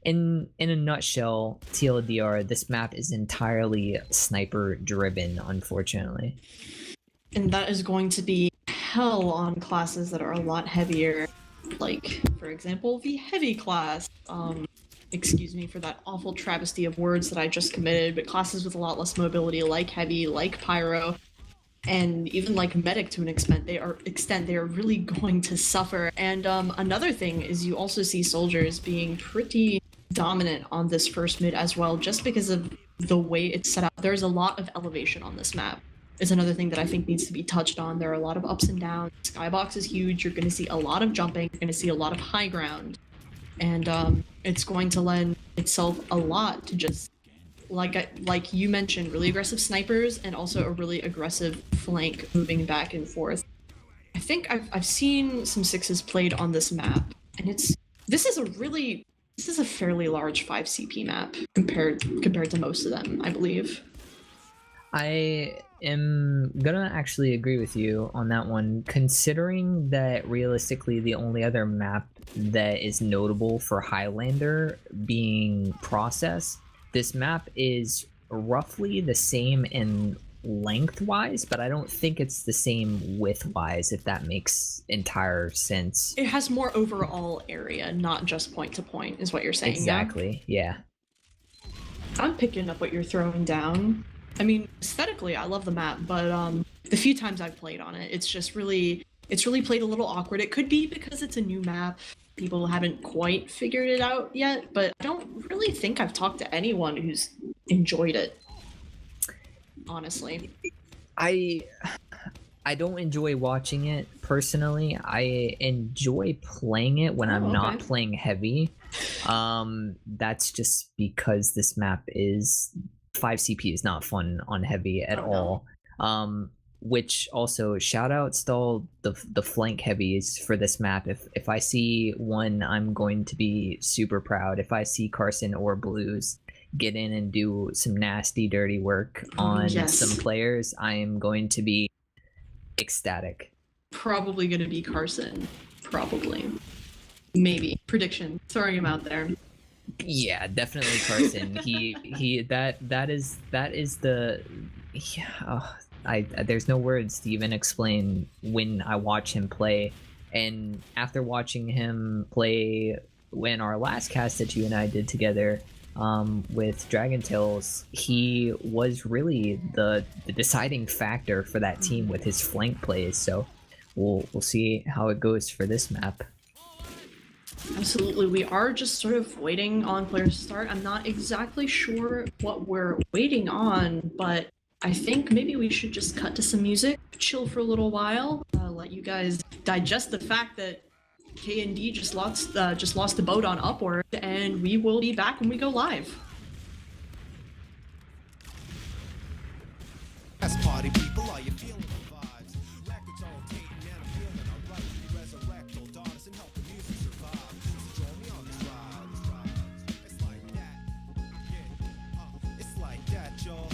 in a nutshell, TLDR, this map is entirely sniper driven, unfortunately. And that is going to be hell on classes that are a lot heavier, like for example the heavy class. Excuse me for that awful travesty of words that I just committed, but classes with a lot less mobility, like heavy, like pyro, and even like medic to an extent, they are really going to suffer. And another thing is you also see soldiers being pretty dominant on this first mid as well, just because of the way it's set up. There's a lot of elevation on this map. Is another thing that I think needs to be touched on. There are a lot of ups and downs. Skybox is huge. You're going to see a lot of jumping. You're going to see a lot of high ground. And it's going to lend itself a lot to just, like you mentioned, really aggressive snipers and also a really aggressive flank moving back and forth. I think I've seen some sixes played on this map, and this is a fairly large 5 CP map compared to most of them, I believe. I am gonna actually agree with you on that one, considering that realistically the only other map that is notable for Highlander being Process, this map is roughly the same in lengthwise, but I don't think it's the same widthwise, if that makes entire sense. It has more overall area, not just point to point, is what you're saying. Exactly, yeah. I'm picking up what you're throwing down. I mean, aesthetically, I love the map, but the few times I've played on it, it's really played a little awkward. It could be because it's a new map. People haven't quite figured it out yet, but I don't really think I've talked to anyone who's enjoyed it, honestly. I don't enjoy watching it, personally. I enjoy playing it when I'm not playing heavy. That's just because this map is... 5 CP is not fun on heavy at all. Which also, shout outs to all the flank heavies for this map. If I see one, I'm going to be super proud. If I see Carson or Blues get in and do some nasty dirty work on some players, I am going to be ecstatic. Probably going to be Carson. Probably. Maybe. Prediction. Throwing him out there. Yeah, definitely Carson. He that is the yeah. I there's no words to even explain when I watch him play, and after watching him play when our last cast that you and I did together with Dragon Tales, he was really the deciding factor for that team with his flank plays. So we'll see how it goes for this map. Absolutely. We are just sort of waiting on players to start. I'm not exactly sure what we're waiting on, but I think maybe we should just cut to some music, chill for a little while, let you guys digest the fact that KND just lost the boat on Upward, and we will be back when we go live. Party people, are you feeling the vibes? Records are rotating and I'm feeling alright. We resurrect old artists and help the music survive. So join me on this ride. It's like that, yeah. It's like that, y'all.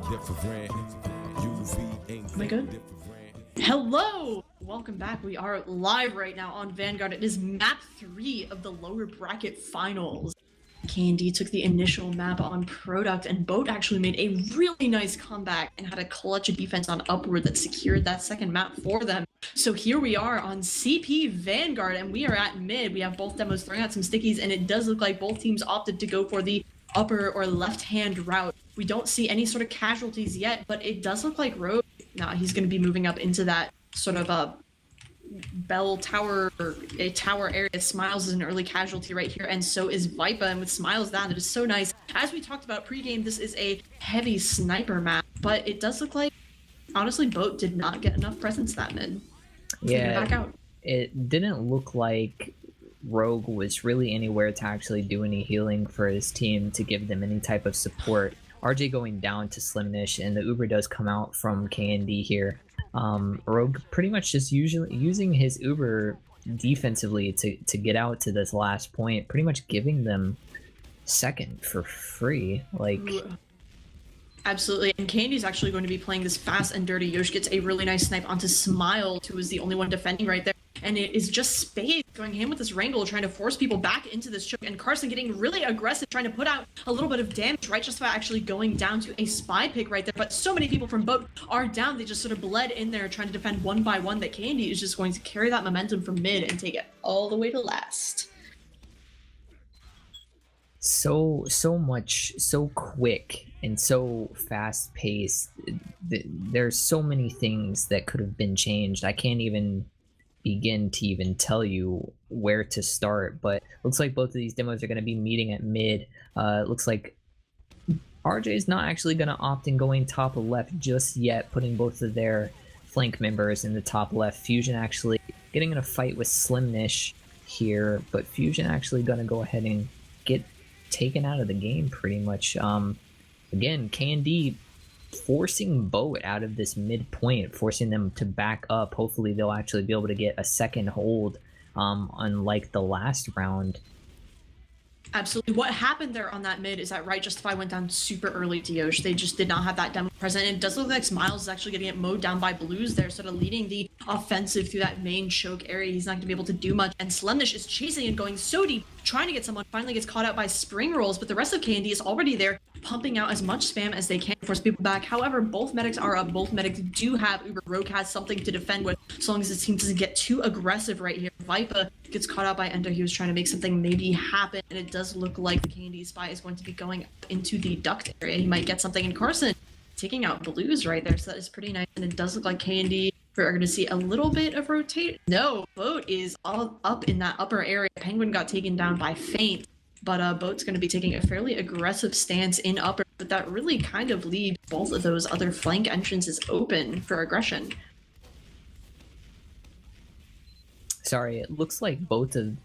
different. UV ain't Am I good? different. Hello! Welcome back. We are live right now on Vanguard. It is map 3 of the lower bracket finals. Candy took the initial map on Product, and Bote actually made a really nice comeback and had a clutch defense on Upward that secured that second map for them. So here we are on CP Vanguard, and we are at mid. We have both demos throwing out some stickies, and it does look like both teams opted to go for the upper or left-hand route. We don't see any sort of casualties yet, but it does look like Rogue. Now he's going to be moving up into that sort of a bell tower or a tower area. Smiles is an early casualty right here, and so is Vipa. And with Smiles down, it is so nice. As we talked about pregame, this is a heavy sniper map, but it does look like, honestly, Bote did not get enough presence that mid. Yeah, Back out. it didn't look like Rogue was really anywhere to actually do any healing for his team to give them any type of support. RJ going down to Slimnish, and the Uber does come out from KND here. Rogue pretty much just usually using his Uber defensively to get out to this last point, pretty much giving them second for free. Like, absolutely. And Candy's actually going to be playing this fast and dirty. Yosh gets a really nice snipe onto Smile, who is the only one defending right there. And it is just Spade going ham with this Wrangle, trying to force people back into this choke. And Carson getting really aggressive, trying to put out a little bit of damage, right? Just by actually going down to a spy pick right there. But so many people from Bote are down. They just sort of bled in there, trying to defend one by one. That Candy is just going to carry that momentum from mid and take it all the way to last. so much, so quick and so fast paced. There's so many things that could have been changed. I can't even begin to even tell you where to start, but looks like both of these demos are going to be meeting at mid. It looks like RJ is not actually going to opt in going top left just yet, putting both of their flank members in the top left. Fusion actually getting in a fight with Slimnish here, but Fusion actually going to go ahead and get taken out of the game pretty much. Again, KND forcing Bote out of this midpoint, forcing them to back up. Hopefully they'll actually be able to get a second hold, unlike the last round. Absolutely. What happened there on that mid is that Right Justify went down super early to Yosh. They just did not have that demo present. And it does look like Smiles is actually getting it mowed down by Blues there, sort of leading the offensive through that main choke area. He's not going to be able to do much. And Slemnish is chasing and going so deep, trying to get someone, finally gets caught out by Spring Rolls, but the rest of KND is already there, pumping out as much spam as they can to force people back. However, both medics are up. Both medics do have Uber. Rogue has something to defend with, so long as his team doesn't get too aggressive right here. Vipa gets caught out by Endo. He was trying to make something maybe happen, and it does look like the KND spy is going to be going up into the duct area. He might get something, and Carson taking out Blues right there, so that is pretty nice. And it does look like KND are going to see a little bit of rotate. No, Bote is all up in that upper area. Penguin got taken down by Feint, but Bote's going to be taking a fairly aggressive stance in upper, but that really kind of leaves both of those other flank entrances open for aggression. Sorry, it looks like both of...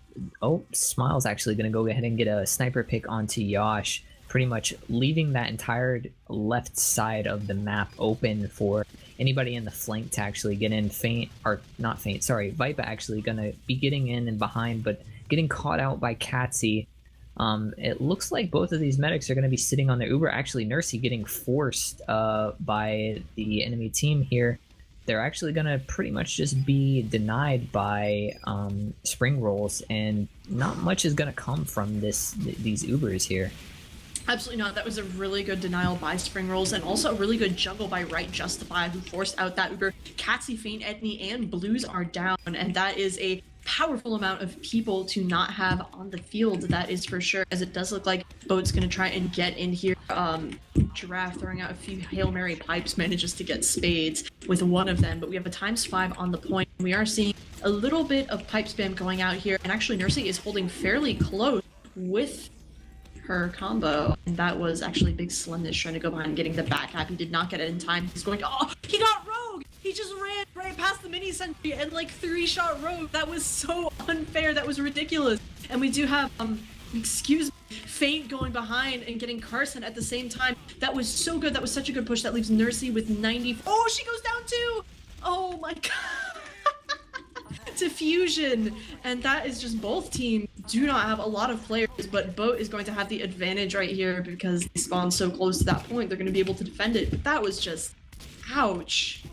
Oh, Smile's actually going to go ahead and get a sniper pick onto Yosh, pretty much leaving that entire left side of the map open for anybody in the flank to actually get in. Feint, or not Feint, sorry, Vipa actually going to be getting in and behind, but getting caught out by Katsy. It looks like both of these medics are going to be sitting on their Uber. Actually, Nursey getting forced by the enemy team here. They're actually going to pretty much just be denied by Spring Rolls, and not much is going to come from these Ubers here. Absolutely not. That was a really good denial by Spring Rolls, and also a really good juggle by Right Justify, who forced out that Uber. Katsy, Feint, Etney, and Blues are down, and that is a powerful amount of people to not have on the field, that is for sure, as it does look like Bote's going to try and get in here. Giraffe throwing out a few Hail Mary pipes, manages to get Spades with one of them, but we have a ×5 on the point. We are seeing a little bit of pipe spam going out here, and actually Nursey is holding fairly close with her combo, and that was actually Big Slimness trying to go behind and getting the back cap. He did not get it in time. He's going, oh, he got Rogue! He just ran right past the mini sentry and like 3-shot Rogue. That was so unfair. That was ridiculous. And we do have, excuse me, Feint going behind and getting Carson at the same time. That was so good. That was such a good push. That leaves Nursey with 90. Oh, she goes down too! Oh my god. To Fusion, and that is just both teams do not have a lot of players, but Bote is going to have the advantage right here because they spawn so close to that point. They're going to be able to defend it. But that was just, ouch.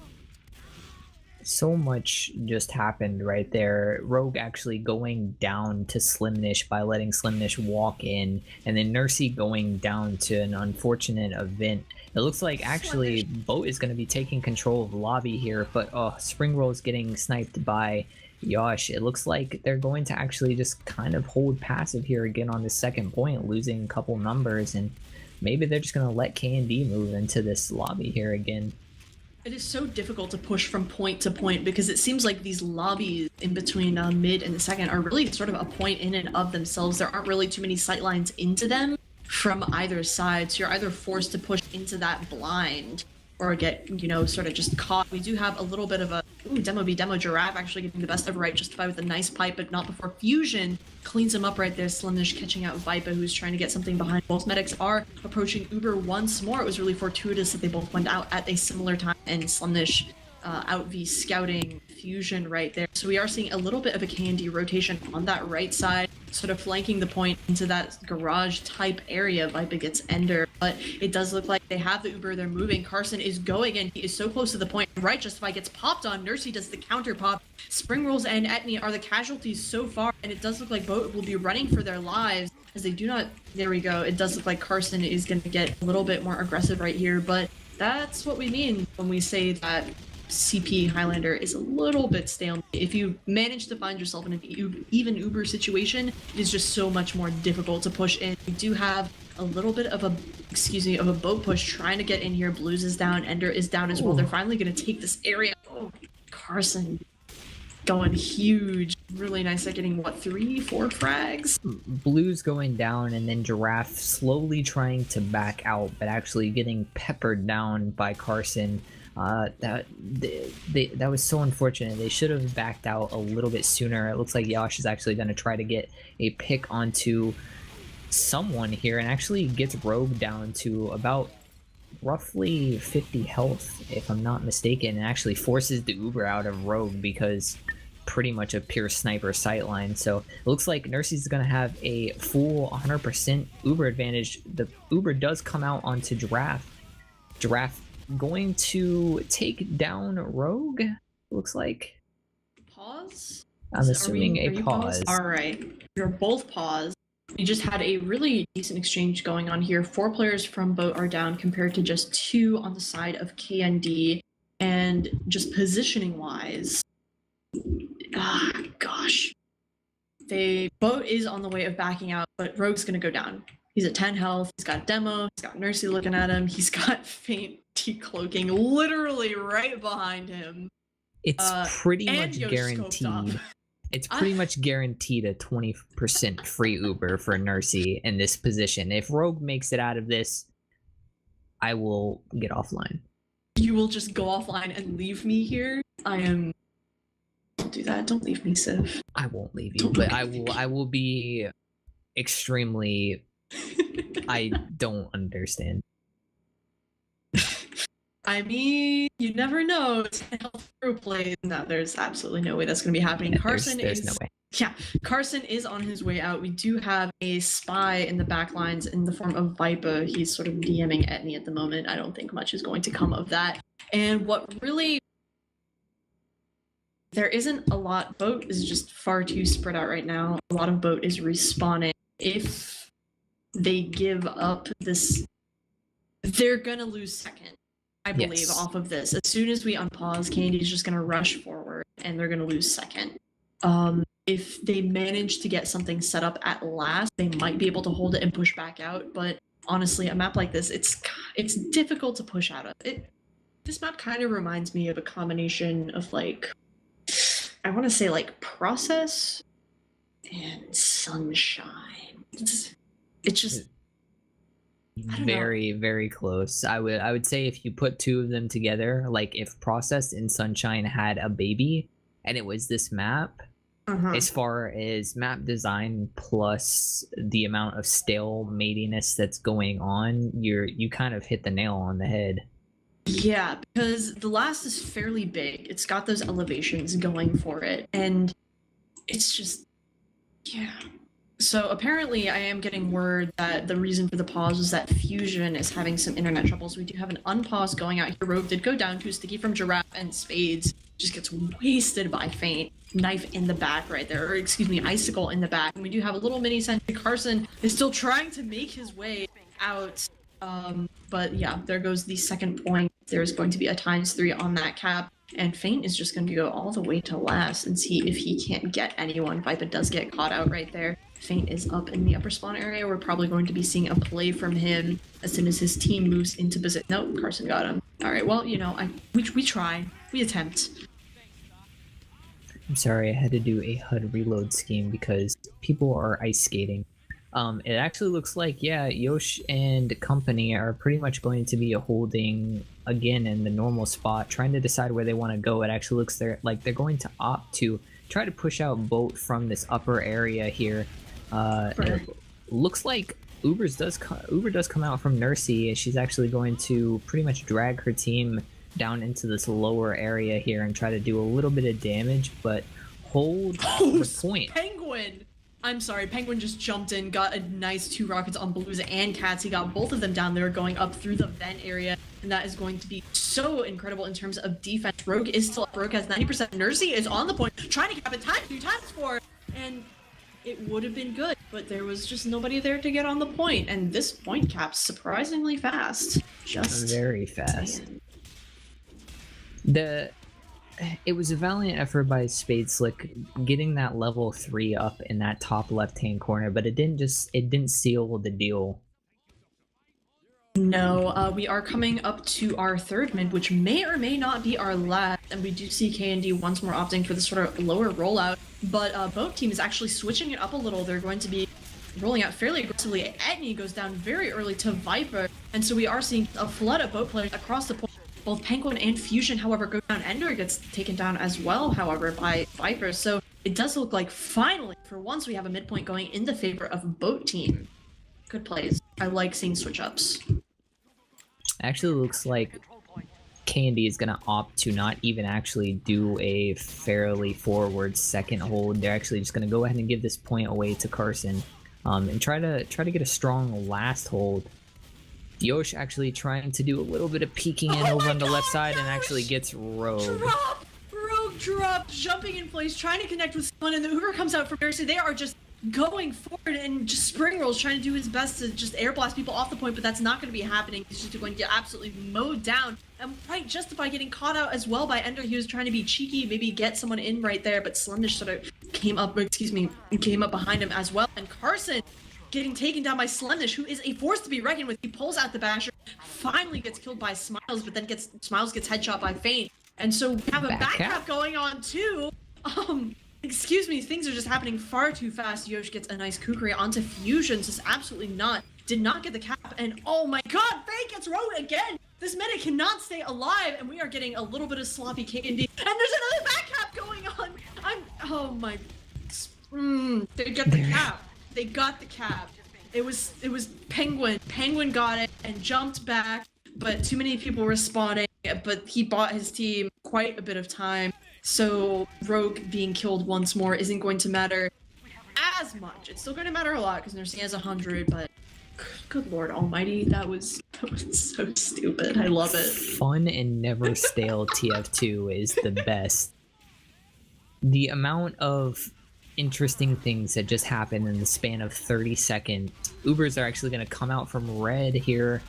So much just happened right there. Rogue actually going down to Slimnish by letting Slimnish walk in, and then Nursey going down to an unfortunate event. It looks like actually Bote is going to be taking control of the lobby here, but Spring Roll's getting sniped by Yosh. It looks like they're going to actually just kind of hold passive here again on the second point, losing a couple numbers, and maybe they're just going to let K&D move into this lobby here again. It is so difficult to push from point to point because it seems like these lobbies in between mid and the second are really sort of a point in and of themselves. There aren't really too many sight lines into them from either side, so you're either forced to push into that blind or get, sort of just caught. We do have a little bit of a demo Giraffe actually getting the best of right, Justify with a nice pipe, but not before Fusion cleans him up right there. Slimnish catching out Vipa, who's trying to get something behind. Both medics are approaching Uber once more. It was really fortuitous that they both went out at a similar time, and Slimnish out v scouting Fusion right there. So we are seeing a little bit of a K&D rotation on that right side, sort of flanking the point into that garage type area. Vipa gets Ender, but it does look like they have the Uber. They're moving. Carson is going, and he is so close to the point. Right, Justify gets popped on. Nursey does the counter pop. Spring Rolls and Etney are the casualties so far, and it does look like Bote will be running for their lives as they do not. There we go. It does look like Carson is going to get a little bit more aggressive right here, but that's what we mean when we say that CP Highlander is a little bit stale. If you manage to find yourself in an even Uber situation, it is just so much more difficult to push in. We do have a little bit of a, Bote push trying to get in here. Blues is down, Ender is down as well. They're finally going to take this area. Oh, Carson going huge. Really nice at getting, 3, 4 frags? Blues going down, and then Giraffe slowly trying to back out, but actually getting peppered down by Carson. That was so unfortunate. They should have backed out a little bit sooner. It looks like Yosh is actually going to try to get a pick onto someone here, and actually gets Rogue down to about roughly 50 health, if I'm not mistaken, and actually forces the Uber out of Rogue because pretty much a pure sniper sightline. So it looks like Nursey's going to have a full 100% Uber advantage. The Uber does come out onto Giraffe. Giraffe going to take down Rogue, looks like. Pause? I'm assuming a pause. All right. You're both paused. We just had a really decent exchange going on here. 4 players from Bote are down compared to just 2 on the side of KND. And just positioning wise, gosh. Bote is on the way of backing out, but Rogue's going to go down. He's at 10 health. He's got Demo. He's got Nursey looking at him. He's got Faint decloaking literally right behind him. It's pretty much guaranteed. It's pretty much guaranteed a 20% free Uber for Nursey in this position. If Rogue makes it out of this, I will get offline. You will just go offline and leave me here? Don't do that. Don't leave me, Civ. I won't leave you, but I will be extremely... I don't understand. I mean, you never know. It's a health through play. No, there's absolutely no way that's going to be happening. Yeah, Carson there's is no way. Yeah, Carson is on his way out. We do have a spy in the back lines in the form of Vipa. He's sort of DMing Etney at the moment. I don't think much is going to come of that. And what really... There isn't a lot. Bote is just far too spread out right now. A lot of Bote is respawning. If they give up this... They're going to lose second, I believe, Yes. off of this. As soon as we unpause, Candy's just going to rush forward, and they're going to lose second. If they manage to get something set up at last, they might be able to hold it and push back out. But honestly, a map like this, it's difficult to push out of. This map kind of reminds me of a combination of, like, I want to say, like, Process and Sunshine. It's just... Very, very close. I would say if you put 2 of them together, like if Process and Sunshine had a baby and it was this map, as far as map design plus the amount of stalematiness that's going on, you kind of hit the nail on the head. Yeah, because the last is fairly big. It's got those elevations going for it, and it's just, yeah. So apparently, I am getting word that the reason for the pause is that Fusion is having some internet troubles. We do have an unpause going out here. Rogue did go down to Sticky from Giraffe, and Spades just gets wasted by Feint. Knife in the back right there, or excuse me, Icicle in the back. And we do have a little mini sentry. Carson is still trying to make his way out. But yeah, there goes the second point. There's going to be a ×3 on that cap. And Feint is just going to go all the way to last and see if he can't get anyone. Vipa does get caught out right there. Feint is up in the upper spawn area. We're probably going to be seeing a play from him as soon as his team moves into position. Nope, Carson got him. All right, well, you know, we try. We attempt. I'm sorry, I had to do a HUD reload scheme because people are ice skating. It actually looks like, yeah, Yosh and company are pretty much going to be holding again in the normal spot, trying to decide where they want to go. It actually looks like they're going to opt to try to push out Bote from this upper area here. It looks like Uber does come out from Nursey. She's actually going to pretty much drag her team down into this lower area here and try to do a little bit of damage, but hold the point. Penguin! I'm sorry, Penguin just jumped in, got a nice 2 rockets on Blues and Cats. He got both of them down there going up through the vent area, and that is going to be so incredible in terms of defense. Rogue is still up. Rogue has 90%. Nursey is on the point, trying to cap it time 2 times for, and it would have been good, but there was just nobody there to get on the point, and this point caps surprisingly fast. Just very fast. It was a valiant effort by Spade Slick getting that level 3 up in that top left-hand corner, but it didn't seal the deal. No, we are coming up to our third mid, which may or may not be our last, and we do see K&D once more opting for the sort of lower rollout, but Bote team is actually switching it up a little. They're going to be rolling out fairly aggressively. Etney goes down very early to Viper, and so we are seeing a flood of Bote players across the point. Both Penguin and Fusion, however, go down. Ender gets taken down as well, however, by Viper. So it does look like finally, for once, we have a midpoint going in the favor of Bote team. Good plays. I like seeing switch-ups. Actually looks like Candy is going to opt to not even actually do a fairly forward second hold. They're actually just going to go ahead and give this point away to Carson and try to get a strong last hold. Yosh actually trying to do a little bit of peeking in over on the left side and actually gets Rogue. Rogue drop, jumping in place, trying to connect with someone, and the Uber comes out from Mercy. They are just going forward and just spring rolls, trying to do his best to just air blast people off the point, but that's not going to be happening. He's just going to get absolutely mowed down. And right just by getting caught out as well by Ender, he was trying to be cheeky, maybe get someone in right there, but Slendish sort of came up behind him as well. And Carson getting taken down by Slendish, who is a force to be reckoned with. He pulls out the basher, finally gets killed by Smiles, but then Smiles gets headshot by Feint. And so we have a back cap going on too. Excuse me, things are just happening far too fast. Yosh gets a nice kukri onto Fusion, says absolutely not. Did not get the cap, and oh my god, Feint gets rode again! This meta cannot stay alive, and we are getting a little bit of sloppy K&D. And there's another back cap going on! Oh my... they got the cap. They got the cap. It was Penguin. Penguin got it and jumped back, but too many people were spawning, but he bought his team quite a bit of time. So Rogue being killed once more isn't going to matter as much. It's still going to matter a lot because Nursing has 100, but good lord almighty, that was so stupid. I love it. Fun and never stale TF2 is the best. The amount of interesting things that just happened in the span of 30 seconds. Ubers are actually going to come out from red here,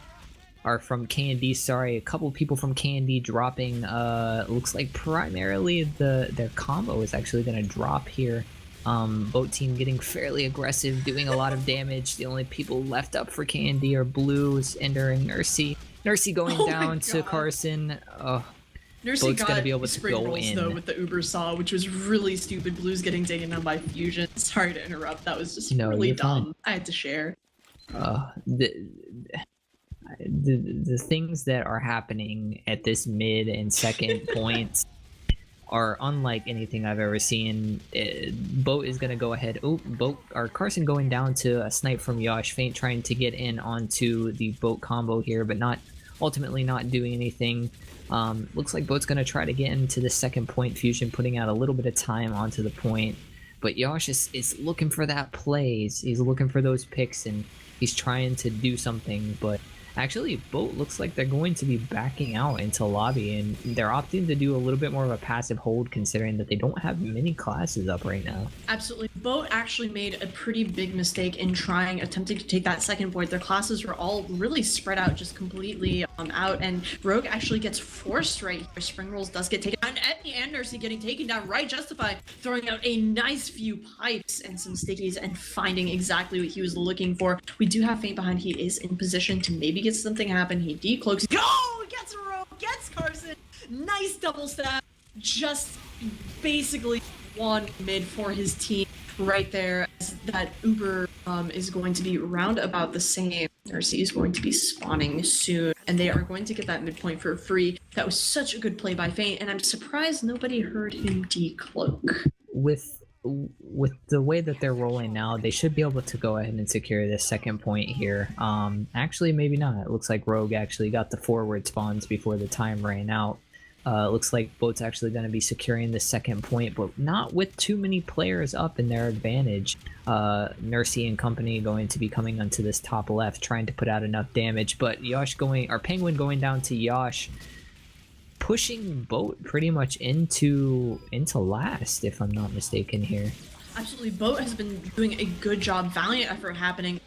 or from K&D, sorry. A couple people from K&D dropping, looks like primarily their combo is actually going to drop here. Bote team getting fairly aggressive, doing a lot of damage. The only people left up for K&D are Blues, Ender, and Nursey. Nursey going down to Carson. Nursey got gonna be able to spring go rolls in. though with the Uber saw, which was really stupid. Blues getting taken down by Fusion. Sorry to interrupt. That was just really dumb. Fine. I had to share. The things that are happening at this mid and second points are unlike anything I've ever seen. Bote is gonna go ahead. Carson going down to a snipe from Yosh. Feint trying to get in onto the Bote combo here, but ultimately not doing anything. Looks like Bote's going to try to get into the second point. Fusion putting out a little bit of time onto the point. but Yosh is looking for that plays. He's looking for those picks, and he's trying to do something, but actually Bote looks like they're going to be backing out into lobby, and they're opting to do a little bit more of a passive hold considering that they don't have many classes up right now. Absolutely. Bote actually made a pretty big mistake in attempting to take that second point. Their classes were all really spread out, just completely out, and Rogue actually gets forced right here. Spring Rolls does get taken down, and Nursey getting taken down, right Justified throwing out a nice few pipes and some stickies and finding exactly what he was looking for. We do have Feint behind. He is in position to maybe get something happen. He decloaks. Go! Gets Rogue, gets Carson. Nice double stab. Just basically one mid for his team right there. As that Uber is going to be round about the same. Nursey is going to be spawning soon, and they are going to get that midpoint for free. That was such a good play by Feint, and I'm surprised nobody heard him decloak. With the way that they're rolling now, they should be able to go ahead and secure this second point here. Actually, maybe not. It looks like Rogue actually got the forward spawns before the time ran out. It looks like Bote's actually going to be securing the second point, but not with too many players up in their advantage. Nursey and company going to be coming onto this top left, trying to put out enough damage, but Penguin going down to Yosh, pushing Bote pretty much into last, if I'm not mistaken here. Absolutely, Bote has been doing a good job. Valiant effort happening.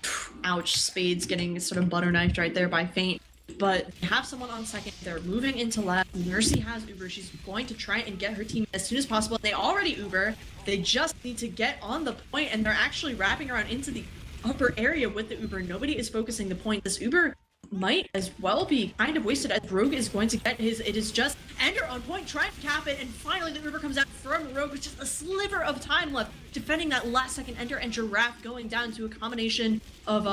Ouch, Spades getting sort of butter knifed right there by Feint. But they have someone on second. They're moving into left. Nursey has Uber. She's going to try and get her team as soon as possible. They already Uber. They just need to get on the point, and they're actually wrapping around into the upper area with the Uber. Nobody is focusing the point. This Uber might as well be kind of wasted, as Rogue is going to get his. It is just Ender on point, trying to cap it, and finally the Uber comes out from Rogue with just a sliver of time left, defending that last second Ender, and Giraffe going down to a combination of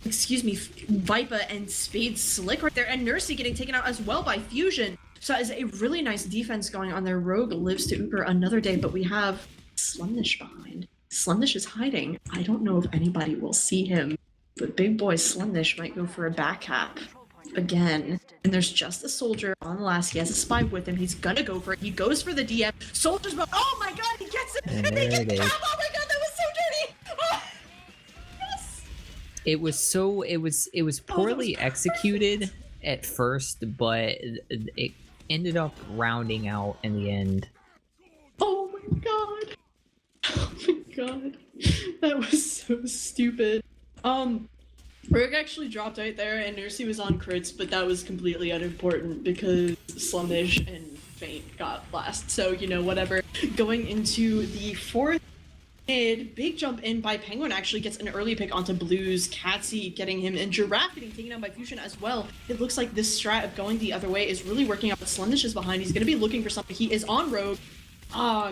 Vipa and Spades Slick right there, and Nursey getting taken out as well by Fusion. So that is a really nice defense going on there. Rogue lives to Uber another day, but we have Slumnish behind. Slumnish is hiding. I don't know if anybody will see him, but big boy Slumnish might go for a back cap again. And there's just a soldier on the last. He has a spy with him. He's gonna go for it. He goes for the DM. Soldier's about, oh my god, he gets it! And they get the cap! Oh my god, that was so dirty! Oh. It was poorly executed at first, but it ended up rounding out in the end. Oh my god. Oh my god. That was so stupid. Rogue actually dropped right there, and Nursey was on crits, but that was completely unimportant because Slumnish and Feint got last. So, you know, whatever. Going into the fourth mid, big jump in by Penguin actually gets an early pick onto Blues, Catsy getting him, and Giraffe getting taken down by Fusion as well. It looks like this strat of going the other way is really working out, but Slumnish is behind. He's going to be looking for something. He is on Rogue.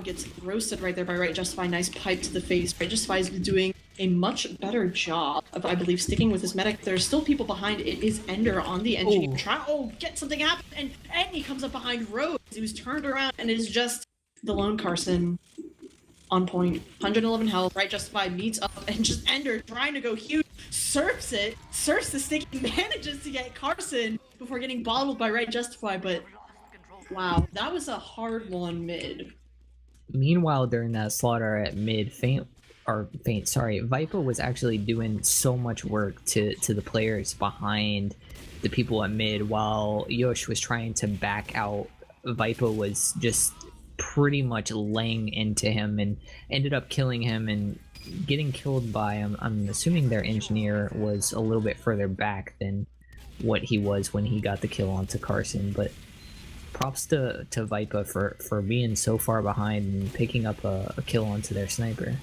Gets roasted right there by Right Justify. Nice pipe to the face. Right Justify is doing a much better job of, I believe, sticking with his medic. There's still people behind. It is Ender on the engineer. Get something happen, and he comes up behind Rogue. He was turned around, and it is just the lone Carson on point. 111 health. Right Justify meets up, and just Ender trying to go huge. Surfs the sticky, manages to get Carson before getting bottled by Right Justify, but wow, that was a hard one mid. Meanwhile, during that slaughter at mid, Vipa was actually doing so much work to the players behind the people at mid, while Yosh was trying to back out. Vipa was just pretty much laying into him and ended up killing him and getting killed by him. I'm assuming their engineer was a little bit further back than what he was when he got the kill onto Carson, but props to Vipa for being so far behind and picking up a kill onto their sniper.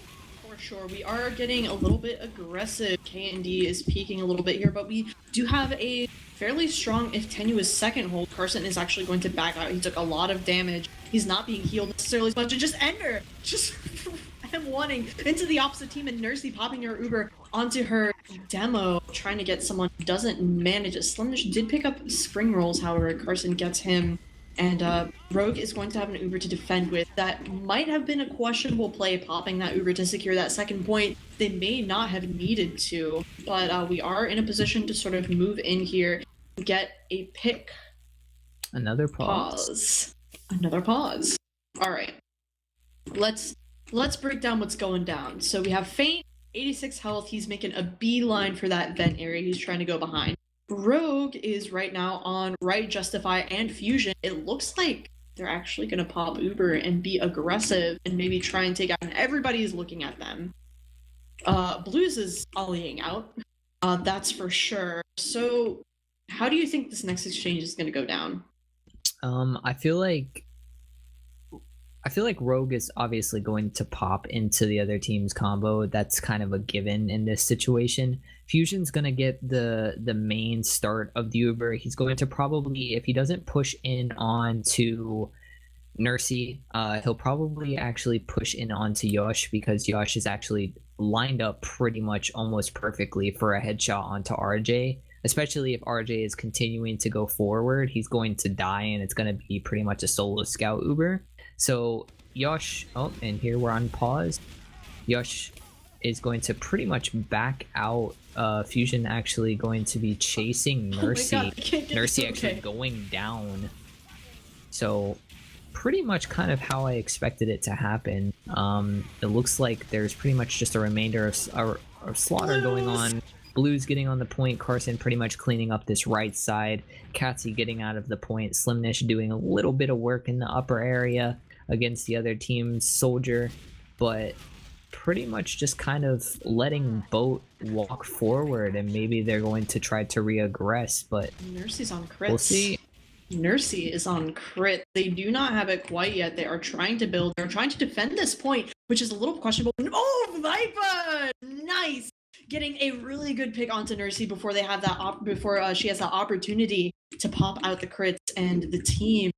For sure, we are getting a little bit aggressive. K&D is peaking a little bit here, but we do have a fairly strong, if tenuous, second hold. Carson is actually going to back out. He took a lot of damage. He's not being healed necessarily as much, and just Ender, just M1ing into the opposite team, and Nursey popping her Uber onto her demo, trying to get someone who doesn't manage it. Slumnish did pick up spring rolls, however, Carson gets him. And Rogue is going to have an Uber to defend with. That might have been a questionable play, popping that Uber to secure that second point. They may not have needed to, but we are in a position to sort of move in here, get a pick. Another pause. Another pause. All right. Let's let's break down what's going down. So we have Feint, 86 health. He's making a beeline for that vent area. He's trying to go behind. Rogue is right now on right Justify and Fusion. It looks like they're actually going to pop Uber and be aggressive and maybe try and take out, and everybody is looking at them. Blues is ollieing out. That's for sure. So how do you think this next exchange is going to go down? I feel like Rogue is obviously going to pop into the other team's combo. That's kind of a given in this situation. Fusion's going to get the main start of the Uber. He's going to probably, if he doesn't push in onto Nursey, he'll probably actually push in onto Yosh, because Yosh is actually lined up pretty much almost perfectly for a headshot onto RJ. Especially if RJ is continuing to go forward, he's going to die, and it's going to be pretty much a solo scout Uber. So Yosh, oh, and here we're on pause. Yosh is going to pretty much back out. Fusion actually going to be chasing Nursey. Oh Nursey actually going down. So pretty much kind of how I expected it to happen. It looks like there's pretty much just a remainder of slaughter going on. Blues getting on the point, Carson pretty much cleaning up this right side, Katsy getting out of the point, Slimnish doing a little bit of work in the upper area against the other team's soldier, but pretty much just kind of letting Bote walk forward, and maybe they're going to try to re-aggress, but Nursey's on crits. we'll see. Nursey is on crit. They do not have it quite yet. They are trying to build. They're trying to defend this point, which is a little questionable. Oh, Viper! Nice! Getting a really good pick onto Nursey before they have that she has that opportunity to pop out the crits, and the team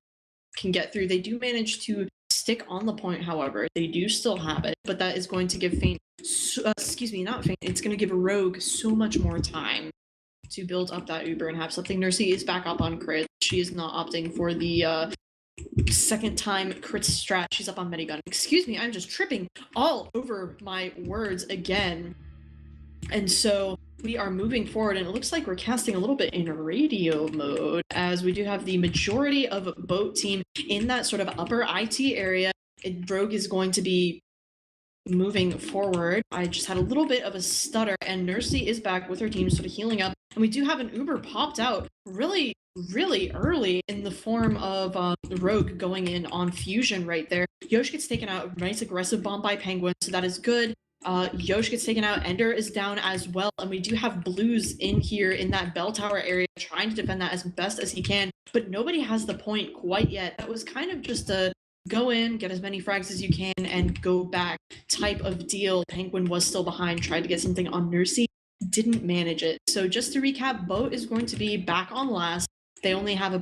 can get through. They do manage to stick on the point, however. They do still have it, but that is going to give Feint, not Feint, it's going to give Rogue so much more time to build up that Uber and have something. Nursey is back up on crit. She is not opting for the second time crit strat. She's up on Medigun. Excuse me, I'm just tripping all over my words again. And so we are moving forward, and it looks like we're casting a little bit in radio mode, as we do have the majority of Bote team in that sort of upper IT area. Rogue is going to be moving forward. I just had a little bit of a stutter, and Nursey is back with her team sort of healing up. And we do have an Uber popped out really early in the form of Rogue going in on Fusion right there. Yosh gets taken out. Nice aggressive bomb by Penguin, so that is good. Yosh gets taken out. Ender is down as well, and we do have Blues in here in that bell tower area trying to defend that as best as he can, but nobody has the point quite yet. That was kind of just a go in, get as many frags as you can, and go back type of deal. Penguin was still behind, tried to get something on Nursey, didn't manage it. So just to recap, Bote is going to be back on last. They only have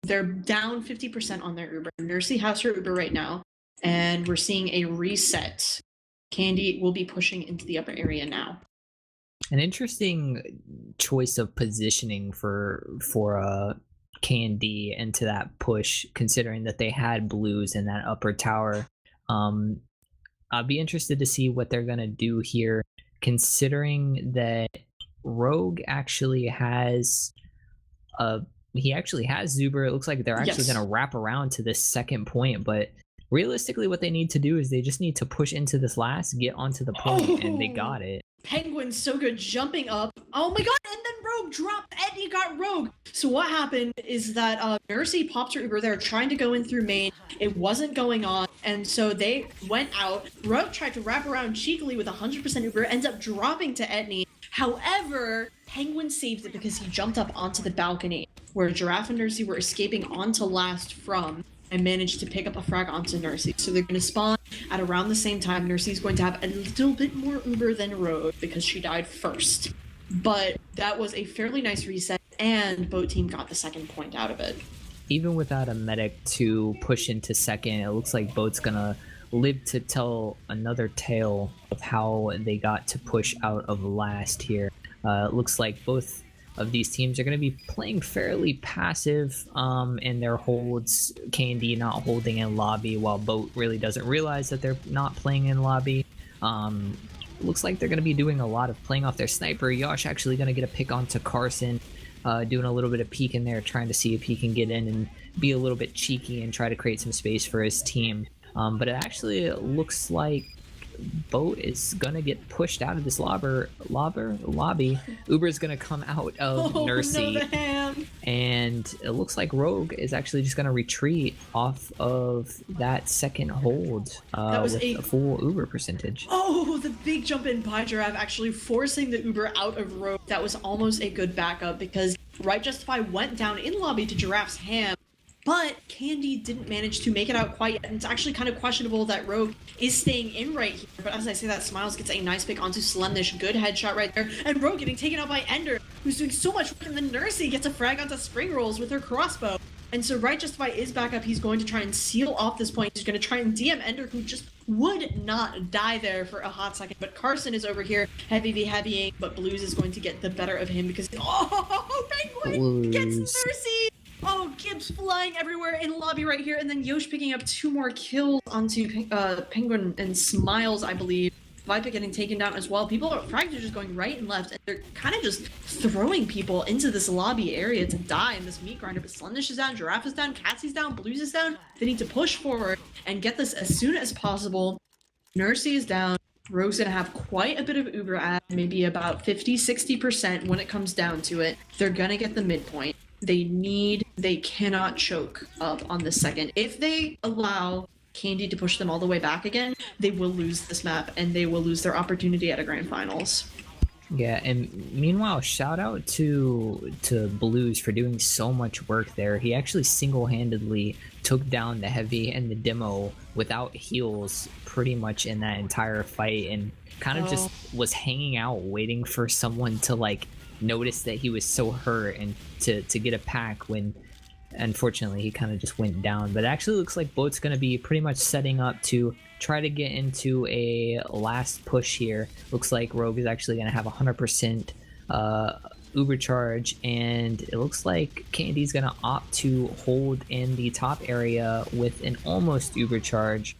they're down 50% on their Uber. Nursey has her Uber right now, and we're seeing a reset. Candy will be pushing into the upper area now. An interesting choice of positioning for Candy into that push, considering that they had Blues in that upper tower. I'll be interested to see what they're gonna do here, considering that Rogue actually has Zuber. It looks like they're actually gonna wrap around to this second point, but realistically what they need to do is they just need to push into this last, get onto the point, and they got it. Penguin's so good, jumping up. Oh my god, and then Rogue dropped, and he got Rogue. So what happened is that Nursey popped her Uber there, trying to go in through main. It wasn't going on, and so they went out. Rogue tried to wrap around cheekily with 100% Uber, ends up dropping to Etney. However, Penguin saved it because he jumped up onto the balcony, where Giraffe and Nursey were escaping onto last from, and managed to pick up a frag onto Nursey. So they're going to spawn at around the same time. Nursey's going to have a little bit more Uber than Rogue because she died first. But that was a fairly nice reset, and Bote team got the second point out of it. Even without a medic to push into second, it looks like Bote's going to live to tell another tale of how they got to push out of last here. It looks like both of these teams are going to be playing fairly passive in their holds. Candy not holding in lobby, while Bote really doesn't realize that they're not playing in lobby. Looks like they're going to be doing a lot of playing off their sniper. Yosh actually going to get a pick onto Carson, doing a little bit of peek in there, trying to see if he can get in and be a little bit cheeky and try to create some space for his team. But it actually looks like Bote is gonna get pushed out of this lobby. Uber is gonna come out of Oh no, Nursey, the ham! and it looks like Rogue is actually just gonna retreat off of that second hold That was with a full Uber percentage. Oh, the big jump in by Giraffe actually forcing the Uber out of Rogue. That was almost a good backup because Right Justify went down in lobby to Giraffe's ham, but Candy didn't manage to make it out quite yet. And it's actually kind of questionable that Rogue is staying in right here. But as I say that, Smiles gets a nice pick onto Slemnish. Good headshot right there. And Rogue getting taken out by Ender, who's doing so much work. And then Nursey gets a frag onto Spring Rolls with her crossbow. And so Right Justify is back up. He's going to try and seal off this point. He's going to try and DM Ender, who just would not die there for a hot second. But Carson is over here, heavying, but Blues is going to get the better of him because, oh, Penguin gets Mercy! Oh, Gibbs flying everywhere in lobby right here, and then Yosh picking up 2 more kills onto Penguin and Smiles, I believe. Viper getting taken down as well. Frags are just going right and left, and they're kind of just throwing people into this lobby area to die in this meat grinder. But Slundish is down, Giraffe is down, Catsy's down, Blues is down. They need to push forward and get this as soon as possible. Nursey is down. Rogue's gonna have quite a bit of Uber ad, maybe about 50-60% when it comes down to it. They're gonna get the midpoint. They cannot choke up on the second. If they allow Candy to push them all the way back again, they will lose this map and they will lose their opportunity at a grand finals. Yeah, and meanwhile, shout out to Blues for doing so much work there. He actually single-handedly took down the heavy and the demo without heals pretty much in that entire fight, and kind of just was hanging out waiting for someone to like notice that he was so hurt and to get a pack when unfortunately he kind of just went down. But it actually looks like Bote's going to be pretty much setting up to try to get into a last push here. Looks like Rogue is actually going to have 100% Uber charge, and it looks like Candy's going to opt to hold in the top area with an almost Uber charge.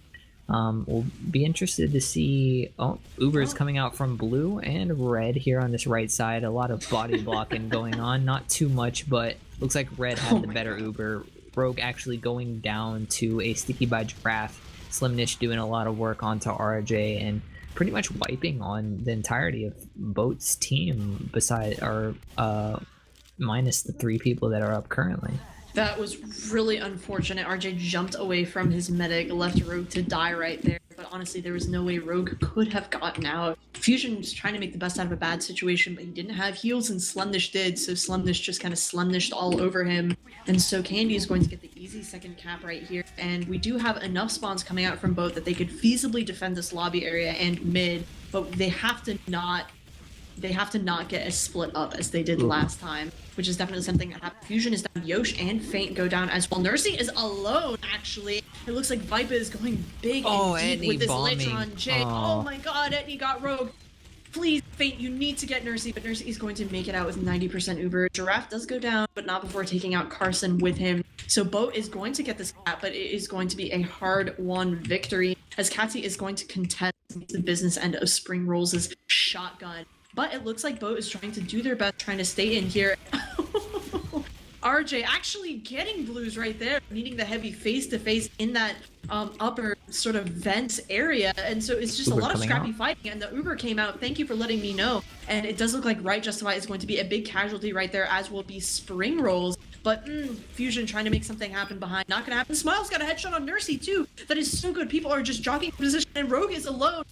We'll be interested to see. Uber is coming out from blue and red here on this right side. A lot of body blocking going on, not too much, but looks like red had the better Uber. Rogue actually going down to a sticky by Giraffe. Slimnish doing a lot of work onto RJ and pretty much wiping on the entirety of Bote's team minus the 3 people that are up currently. That was really unfortunate. RJ jumped away from his medic, left Rogue to die right there. But honestly, there was no way Rogue could have gotten out. Fusion was trying to make the best out of a bad situation, but he didn't have heals, and Slemnish did, so Slemnish just kind of Slemnished all over him. And so Candy is going to get the easy second cap right here. And we do have enough spawns coming out from both that they could feasibly defend this lobby area and mid, but they have to not get as split up as they did last time, which is definitely something that happened. Fusion is down, Yosh and Feint go down as well. Nursey is alone, actually. It looks like Vipa is going big and deep with this Lich on Jake. Oh my god, Etney got Rogue. Please, Feint, you need to get Nursey, but Nursey is going to make it out with 90% Uber. Giraffe does go down, but not before taking out Carson with him. So Bote is going to get this cap, but it is going to be a hard-won victory, as Katsy is going to contest the business end of Spring Rolls' shotgun. But it looks like Bote is trying to do their best, trying to stay in here. RJ actually getting Blues right there, needing the heavy face-to-face in that upper sort of vents area. And so it's just Uber a lot of scrappy fighting. And the Uber came out. Thank you for letting me know. And it does look like Right Justify is going to be a big casualty right there, as will be Spring Rolls. But Fusion trying to make something happen behind. Not going to happen. Smiles got a headshot on Nursey, too. That is so good. People are just jockeying position, and Rogue is alone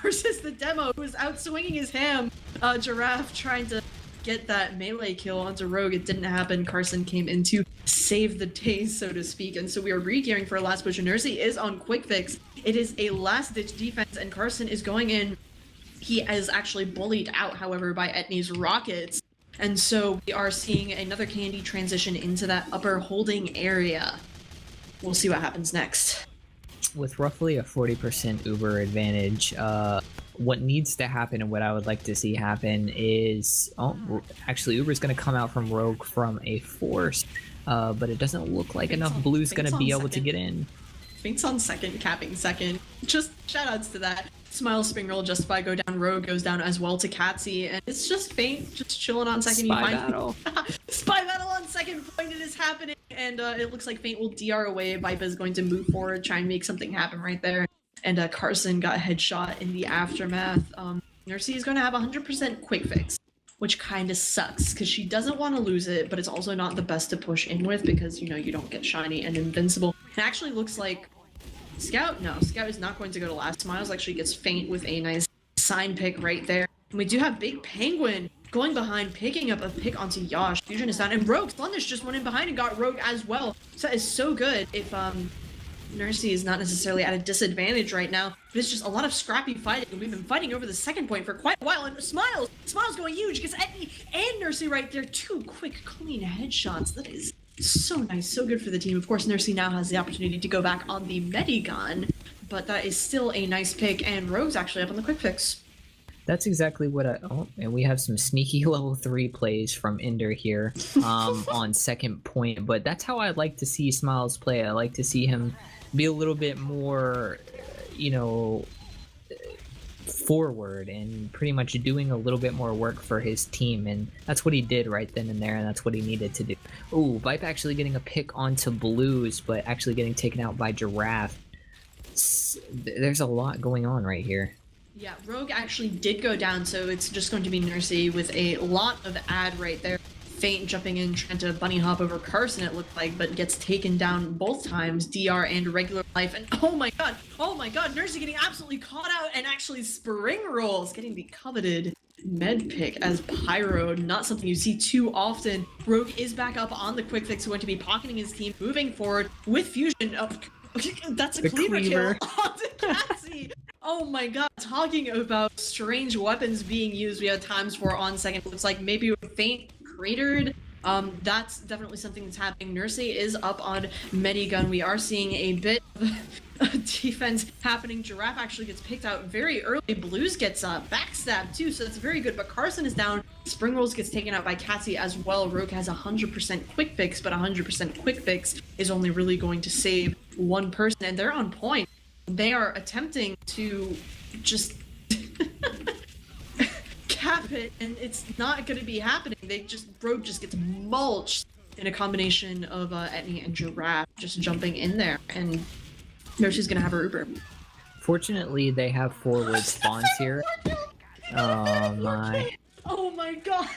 versus the demo, who is out swinging his ham. Giraffe trying to get that melee kill onto Rogue. It didn't happen. Carson came in to save the day, so to speak. And so we are re-gearing for a last push. Nursey is on quick fix. It is a last-ditch defense, and Carson is going in. He is actually bullied out, however, by Etney's rockets. And so we are seeing another Candy transition into that upper holding area. We'll see what happens next. With roughly a 40% Uber advantage, what needs to happen and what I would like to see happen is... actually, Uber's going to come out from Rogue from a force, but it doesn't look like enough Blue's going to be able to get in. Feint's on second, capping second. Just shoutouts to that. Smile, Spring Roll, Justify go down, Rogue goes down as well to Katsy, and it's just Feint just chilling on second. Spy battle. Spy battle on second. second point, it is happening, and it looks like Feint will DR away. Vipa is going to move forward, try and make something happen right there. And Carson got headshot in the aftermath. Nursey is going to have 100% quick fix, which kind of sucks because she doesn't want to lose it, but it's also not the best to push in with because, you know, you don't get shiny and invincible. It actually looks like Scout, no, Scout is not going to go to last. Smiles actually gets Feint with a nice sign pick right there. And we do have Big Penguin going behind, picking up a pick onto Yash. Fusion is down, and Rogue Slundish just went in behind and got Rogue as well. So that is so good if Nursey is not necessarily at a disadvantage right now, but it's just a lot of scrappy fighting. We've been fighting over the second point for quite a while, and Smiles going huge, gets Etney and Nursey right there. 2 quick, clean headshots. That is so nice, so good for the team. Of course, Nursey now has the opportunity to go back on the Medigun, but that is still a nice pick, and Rogue's actually up on the quick fix. That's exactly what and we have some sneaky level 3 plays from Ender here on second point, but that's how I like to see Smiles play. I like to see him be a little bit more, you know, forward and pretty much doing a little bit more work for his team, and that's what he did right then and there, and that's what he needed to do. Ooh, Vipe actually getting a pick onto Blues, but actually getting taken out by Giraffe. There's a lot going on right here. Yeah, Rogue actually did go down, so it's just going to be Nursey with a lot of ad right there. Feint jumping in, trying to bunny hop over Carson, it looked like, but gets taken down both times, DR and regular life. And oh my god, Nursey getting absolutely caught out and actually spring rolls, getting the coveted med pick as Pyro, not something you see too often. Rogue is back up on the quick fix, going to be pocketing his team, moving forward with Fusion. That's a cleaver kill onto Cassie. Oh my god, talking about strange weapons being used we had times for on second. Looks like maybe a Feint cratered. That's definitely something that's happening. Nursey is up on Medigun. We are seeing a bit of defense happening. Giraffe actually gets picked out very early. Blues gets backstabbed too, so that's very good. But Carson is down. Spring Rolls gets taken out by Cassie as well. Rogue has 100% quick fix, but 100% quick fix is only really going to save one person, and they're on point. They are attempting to just cap it, and it's not going to be happening. Rogue just gets mulched in a combination of Etney and Giraffe just jumping in there, and Nursey's going to have her Uber. Fortunately, they have forward spawns here. Oh my. Oh my god.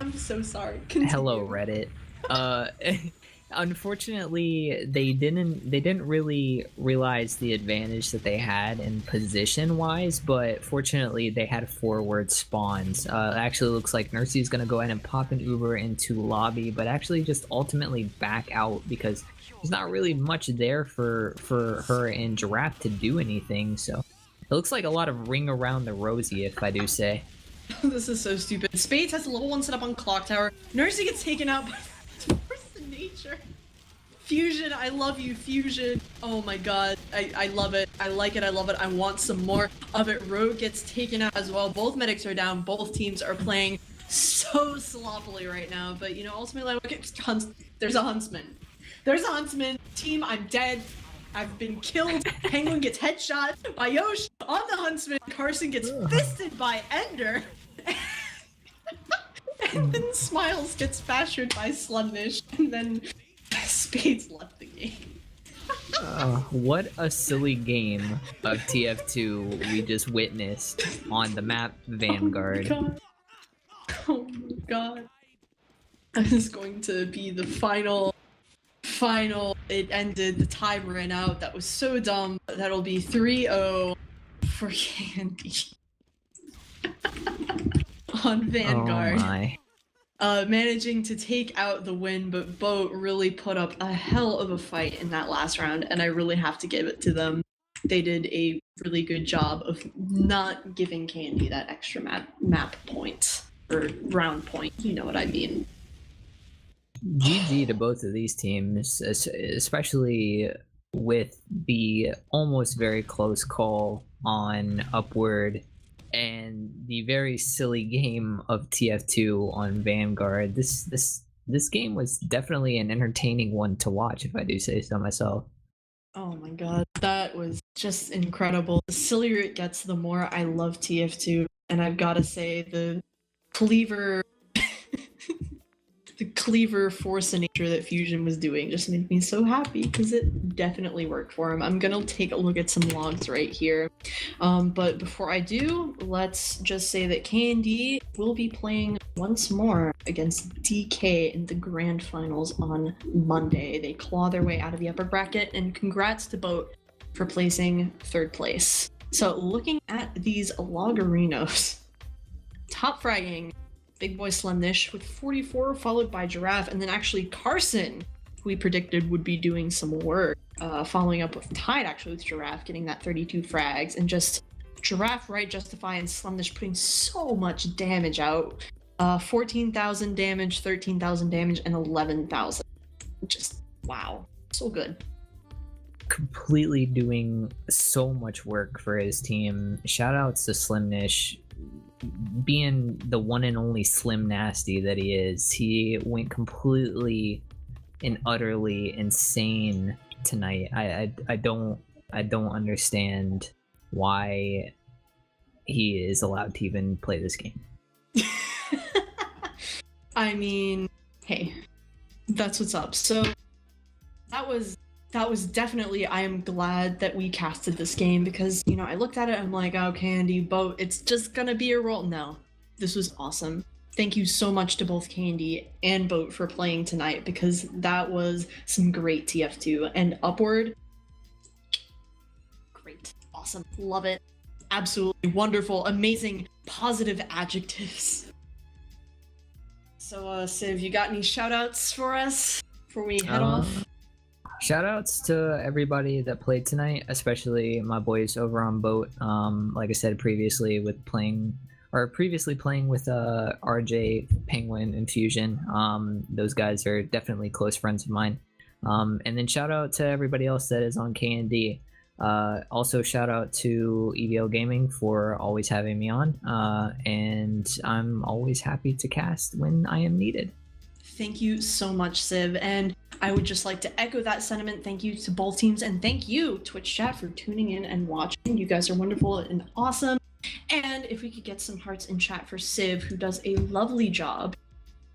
I'm so sorry. Continue. Hello, Reddit. Unfortunately, they didn't really realize the advantage that they had in position wise, but fortunately they had forward spawns. It actually looks like Nursey is going to go ahead and pop an Uber into lobby, but actually just ultimately back out because there's not really much there for her and Giraffe to do anything. So it looks like a lot of ring around the rosy, if I do say. This is so stupid. Spades has a level 1 set up on Clock Tower. Nursey gets taken out by Force of Nature. Fusion, I love you, Fusion. Oh my god, I love it. I like it, I love it. I want some more of it. Rogue gets taken out as well. Both medics are down. Both teams are playing so sloppily right now. But, you know, ultimately, there's a Huntsman. There's a Huntsman. Team, I'm dead. I've been killed. Penguin gets headshot by Yosh on the Huntsman. Carson gets fisted by Ender. And then Smiles gets bashed by Slundish. And then Spades left the game. What a silly game of TF2 we just witnessed on the map Vanguard. Oh my god. That is going to be the final. It ended, the time ran out. That was so dumb. That'll be 3-0 for Candy. On Vanguard. Oh my. Managing to take out the win, but Bote really put up a hell of a fight in that last round, and I really have to give it to them. They did a really good job of not giving Candy that extra map point, or round point, you know what I mean. GG to both of these teams, especially with the almost very close call on Upward and the very silly game of TF2 on Vanguard. This game was definitely an entertaining one to watch, if I do say so myself. Oh my god, that was just incredible. The sillier it gets, the more I love TF2, and I've got to say the Cleaver the cleaver force of nature that Fusion was doing just made me so happy because it definitely worked for him. I'm gonna take a look at some logs right here. But before I do, let's just say that K&D will be playing once more against DK in the grand finals on Monday. They claw their way out of the upper bracket, and congrats to Bote for placing 3rd place. So looking at these logarinos, top fragging Big Boy Slimnish with 44, followed by Giraffe, and then actually Carson, who we predicted would be doing some work, following up with tied actually with Giraffe, getting that 32 frags, and just Giraffe, right, Justify, and Slimnish putting so much damage out. 14,000 damage, 13,000 damage, and 11,000. Just wow, so good. Completely doing so much work for his team. Shout outs to Slimnish, being the one and only Slim Nasty that he is. He went completely and utterly insane tonight. I don't understand why he is allowed to even play this game. I mean, hey, that's what's up. So that was definitely, I am glad that we casted this game because, you know, I looked at it and I'm like, oh, Candy, Bote, it's just gonna be a roll. No, this was awesome. Thank you so much to both Candy and Bote for playing tonight because that was some great TF2. And Upward, great, awesome, love it, absolutely wonderful, amazing, positive adjectives. So, Civ, you got any shout-outs for us before we head off? Shoutouts to everybody that played tonight, especially my boys over on Bote. Like I said previously, previously playing with RJ, Penguin, and Fusion. Those guys are definitely close friends of mine. And then shout out to everybody else that is on K&D. Also shout out to EVL Gaming for always having me on. And I'm always happy to cast when I am needed. Thank you so much, Civ, and I would just like to echo that sentiment. Thank you to both teams, and thank you, Twitch chat, for tuning in and watching. You guys are wonderful and awesome. And if we could get some hearts in chat for Civ, who does a lovely job.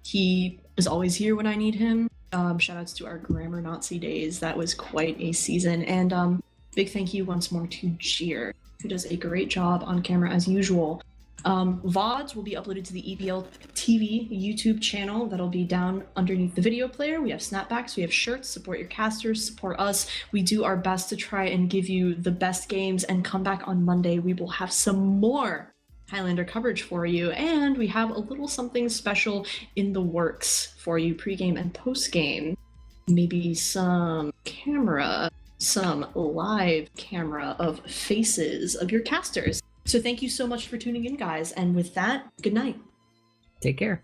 He is always here when I need him. Shoutouts to our Grammar Nazi days. That was quite a season. And big thank you once more to Jeer, who does a great job on camera as usual. VODs will be uploaded to the EVL TV YouTube channel. That'll be down underneath the video player. We have snapbacks, we have shirts. Support your casters, support us. We do our best to try and give you the best games, and come back on Monday. We will have some more Highlander coverage for you, and we have a little something special in the works for you pregame and postgame. Maybe some live camera of faces of your casters. So thank you so much for tuning in, guys. And with that, good night. Take care.